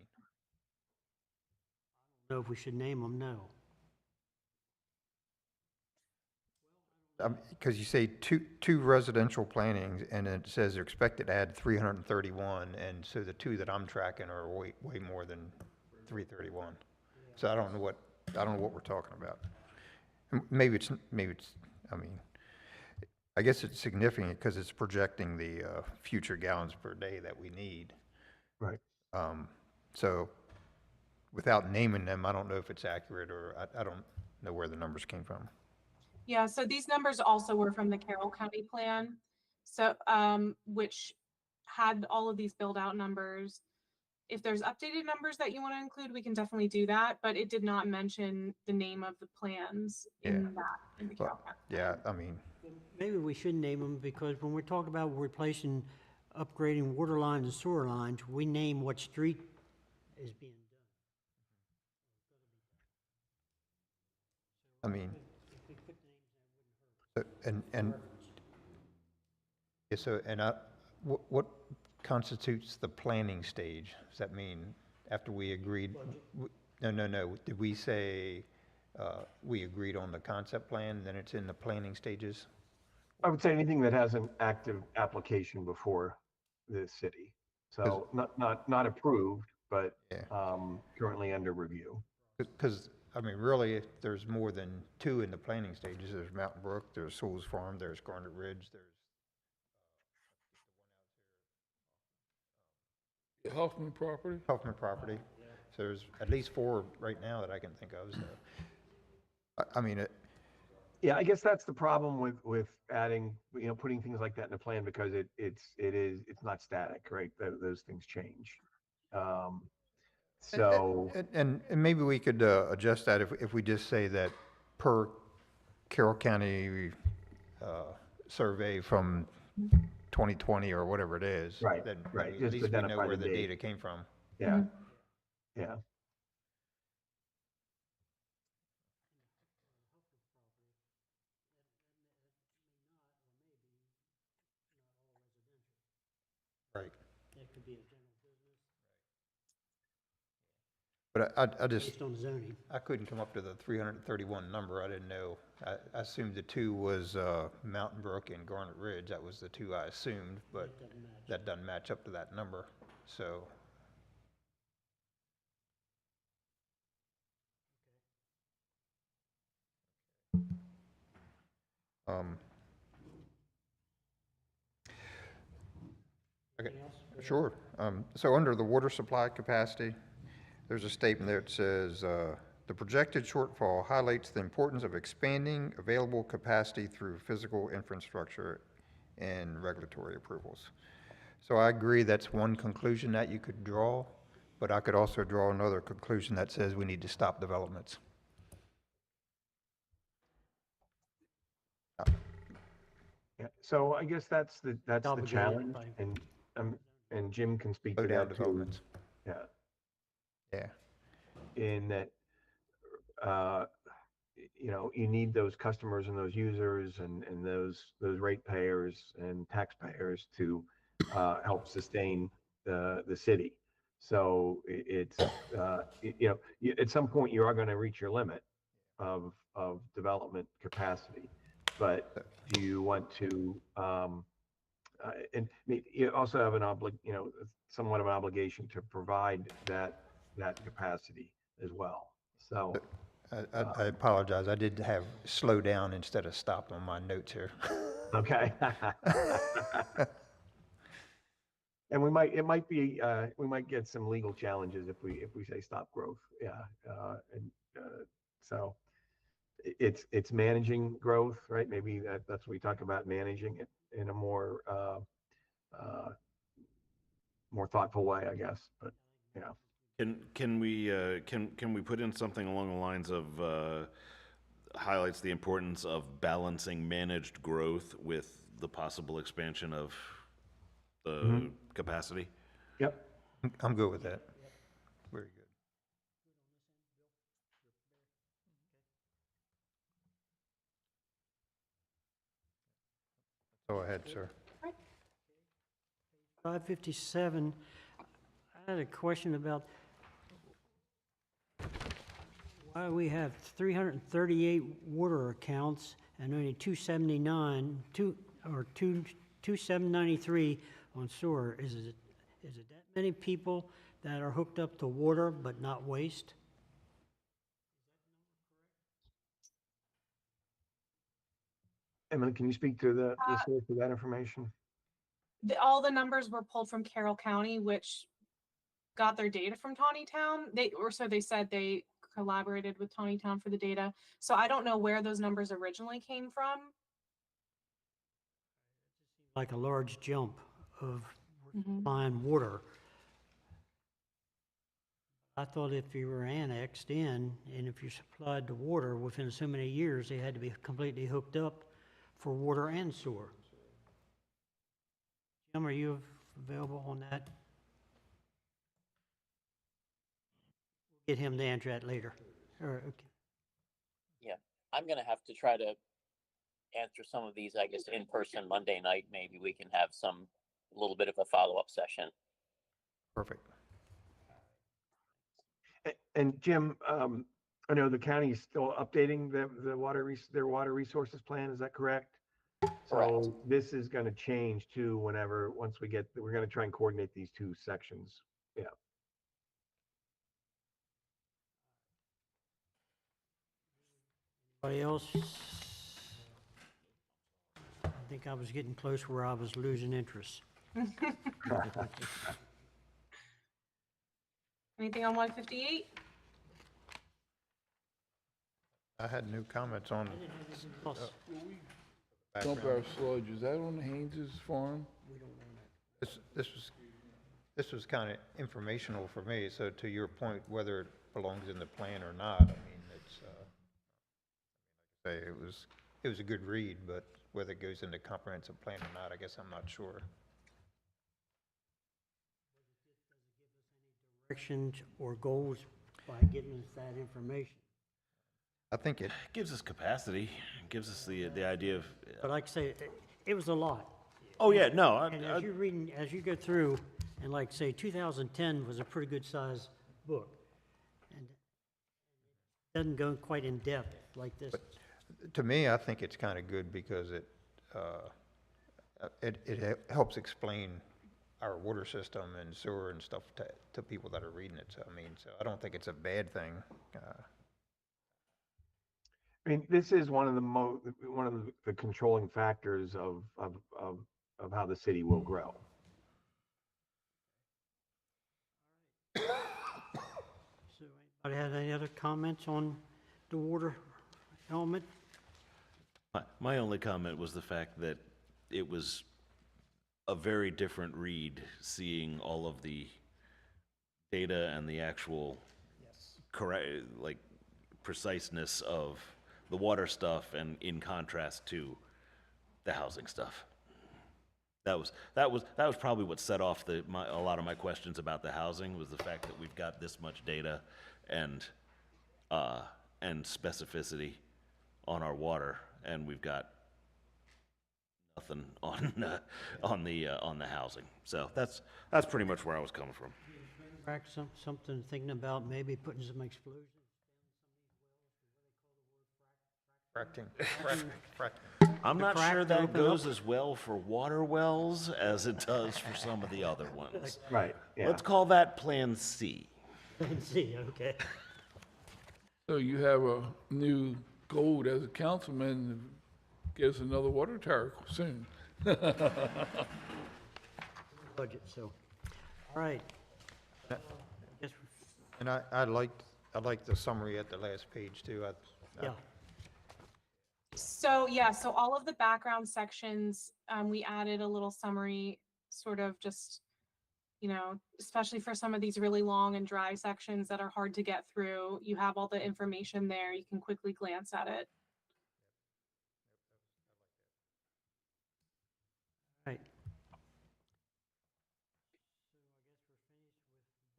Know if we should name them, no. because you say two residential plannings, and it says they're expected to add 331, and so the 2 that I'm tracking are way more than 331. So I don't know what we're talking about. Maybe it's, I mean, I guess it's significant because it's projecting the future gallons per day that we need. Right. So without naming them, I don't know if it's accurate, or I don't know where the numbers came from. Yeah, so these numbers also were from the Carroll County plan. So, which had all of these build out numbers. If there's updated numbers that you want to include, we can definitely do that, but it did not mention the name of the plans in the Carroll County. Yeah, I mean, Maybe we should name them, because when we're talking about replacing, upgrading water lines and sewer lines, we name what street is being done. I mean, and Yeah, so, and what constitutes the planning stage? Does that mean after we agreed? No. Did we say, we agreed on the concept plan, then it's in the planning stages? I would say anything that has an active application before the city. So not approved, but Yeah. currently under review. Because, I mean, really, if there's more than two in the planning stages. There's Mountain Brook, there's Sewell's Farm, there's Garnet Ridge, there's, Hoffman property? Huffman property. So there's at least four right now that I can think of, so. I mean, Yeah, I guess that's the problem with adding, putting things like that in a plan because it's not static, right? Those things change. So and maybe we could adjust that if we just say that per Carroll County survey from 2020 or whatever it is. Right, Then right, at just least we know identify where the the date. data came from. yeah, yeah. Right. That could be a general business But I just, based on zoning. I couldn't come up to the 331 number. I didn't know. I assumed the two was Mountain Brook and Garnet Ridge. That was the two I assumed, but That doesn't match. that doesn't match up to that number. So, um, okay, Anything else? sure. So under the water supply capacity, there's a statement there that says, the projected shortfall highlights the importance of expanding available capacity through physical infrastructure and regulatory approvals. So I agree that's one conclusion that you could draw, but I could also draw another conclusion that says we need to stop developments. Yeah, so I guess that's the Obligated challenge, by- and Jim can speak Slow to down that too. developments. Yeah, Yeah. in that, uh, you need those customers and those users and those ratepayers and taxpayers to help sustain the city. So it's at some point you are going to reach your limit of development capacity, but do you want to and you also have somewhat of an obligation to provide that capacity as well. So I apologize. I did have slow down instead of stop on my notes here. okay. And we might get some legal challenges if we say stop growth. Yeah. So it's managing growth, right? Maybe that's what we talk about, managing it in a more thoughtful way, I guess. But yeah. Can we put in something along the lines of highlights the importance of balancing managed growth with the possible expansion of the capacity? Yep. I'm good with that. Very good. Go ahead, sir. 557, I had a question about why we have 338 water accounts and only 293 on sewer. Is it that many people that are hooked up to water but not waste? Emily, can you speak to the source of that information? All the numbers were pulled from Carroll County, which got their data from Taneytown. So they said they collaborated with Taneytown for the data. So I don't know where those numbers originally came from. Like a large jump of Mhm. supplying water. I thought if you were annexed in and if you supplied the water within so many years, they had to be completely hooked up for water and sewer. Jim, are you available on that? We'll get him to answer that later. Okay. Yeah, I'm gonna have to try to answer some of these, I guess, in person Monday night. Maybe we can have a little bit of a follow-up session. Perfect. And Jim, I know the county is still updating their water resources plan. Is that correct? Correct. So this is going to change too once we're going to try and coordinate these two sections. Yeah. Anybody else? I think I was getting close where I was losing interest. Anything on 158? I had no comments on Oh. Dump background. our sludge, is that on Haynes's farm? This was kind of informational for me, so to your point, whether it belongs in the plan or not, I mean, it's, say, it was a good read, but whether it goes into comprehensive plan or not, I guess I'm not sure. Directions or goals by giving us that information. I think it, Gives us capacity, gives us the idea of, But like I say, it was a lot. oh, yeah, no, And as you go through, and like say 2010 was a pretty good size book. And it doesn't go quite in depth like this. to me, I think it's kind of good because it helps explain our water system and sewer and stuff to people that are reading it. So, I mean, so I don't think it's a bad thing. I mean, this is one of the controlling factors of how the city will grow. So anybody have any other comments on the water element? my only comment was the fact that it was a very different read, seeing all of the data and the actual correct, like, preciseness of the water stuff, and in contrast to the housing stuff. That was probably what set off a lot of my questions about the housing, was the fact that we've got this much data and specificity on our water, and we've got nothing on the housing. So that's pretty much where I was coming from. Crack something, thinking about maybe putting some explosions. I'm not crack sure to that open goes up. as well for water wells as it does for some of the other ones. Right. Yeah. Let's call that Plan C. See, okay. So you have a new goal as a councilman, give us another water tower soon. Budget, so, all right. Guess And I liked the summary at the last page too. yeah, So yeah, so all of the background sections, we added a little summary, sort of just, especially for some of these really long and dry sections that are hard to get through. You have all the information there. You can quickly glance at it. right.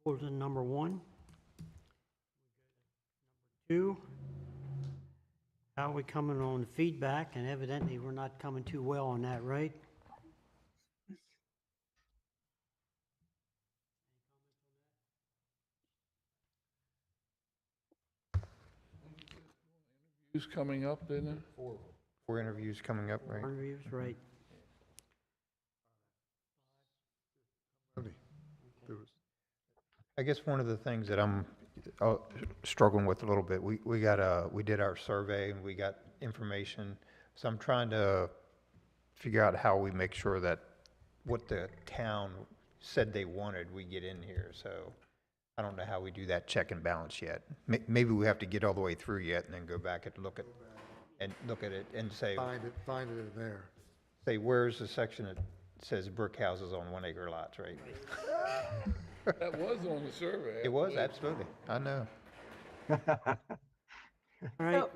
Bulletin number 1. 2. How are we coming on feedback? And evidently, we're not coming too well on that, right? Who's coming up, isn't it? 4 interviews coming up, right? Reviews, right. There was- I guess one of the things that I'm struggling with a little bit, we did our survey and we got information. So I'm trying to figure out how we make sure that what the town said they wanted, we get in here. So I don't know how we do that check and balance yet. Maybe we have to get all the way through yet and then go back and look at it and say, Find it in there. where's the section that says brick houses on 1 acre lots, right? That was on the survey. It was, absolutely. I know. All right, So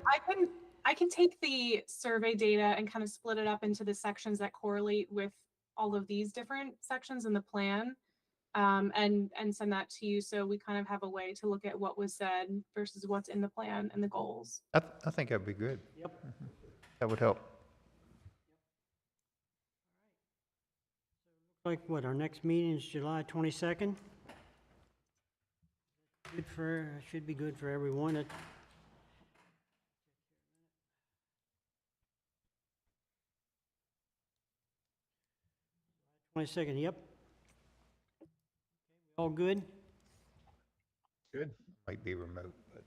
I can take the survey data and kind of split it up into the sections that correlate with all of these different sections in the plan, and send that to you. So we kind of have a way to look at what was said versus what's in the plan and the goals. I think that'd be good. Yep. That would help. Like what, our next meeting is July 22nd? Good for, should be good for everyone. 22nd, yep. All good? Good. Might be remote, but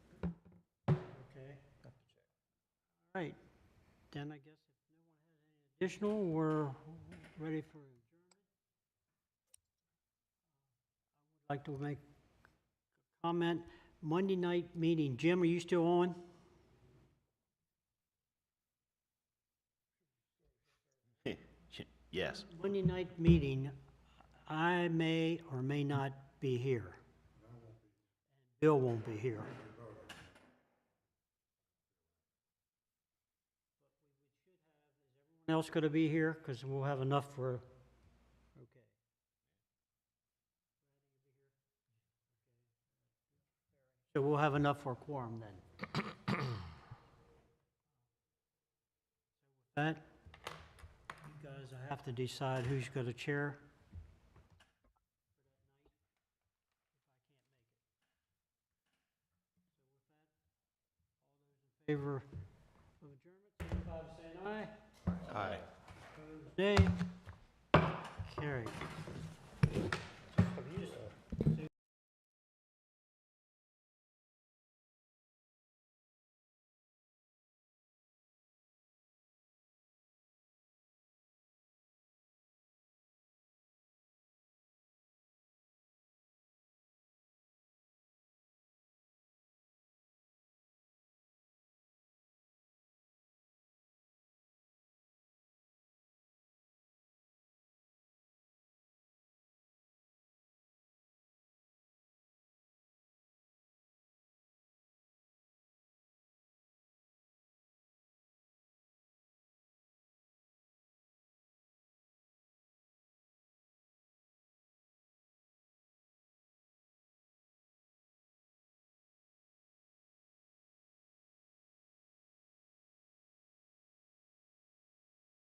Okay. All right, then I guess if no one has any additional, we're ready for adjournment. I would like to make a comment. Monday night meeting, Jim, are you still on? Yes. Monday night meeting, I may or may not be here. Bill won't be here. Anyone else going to be here? Because we'll have enough for, okay. So we'll have enough for a quorum then. That, you guys, I have to decide who's going to chair. Favor of adjournment, signify by saying aye. aye. Opposed, nay. Carried.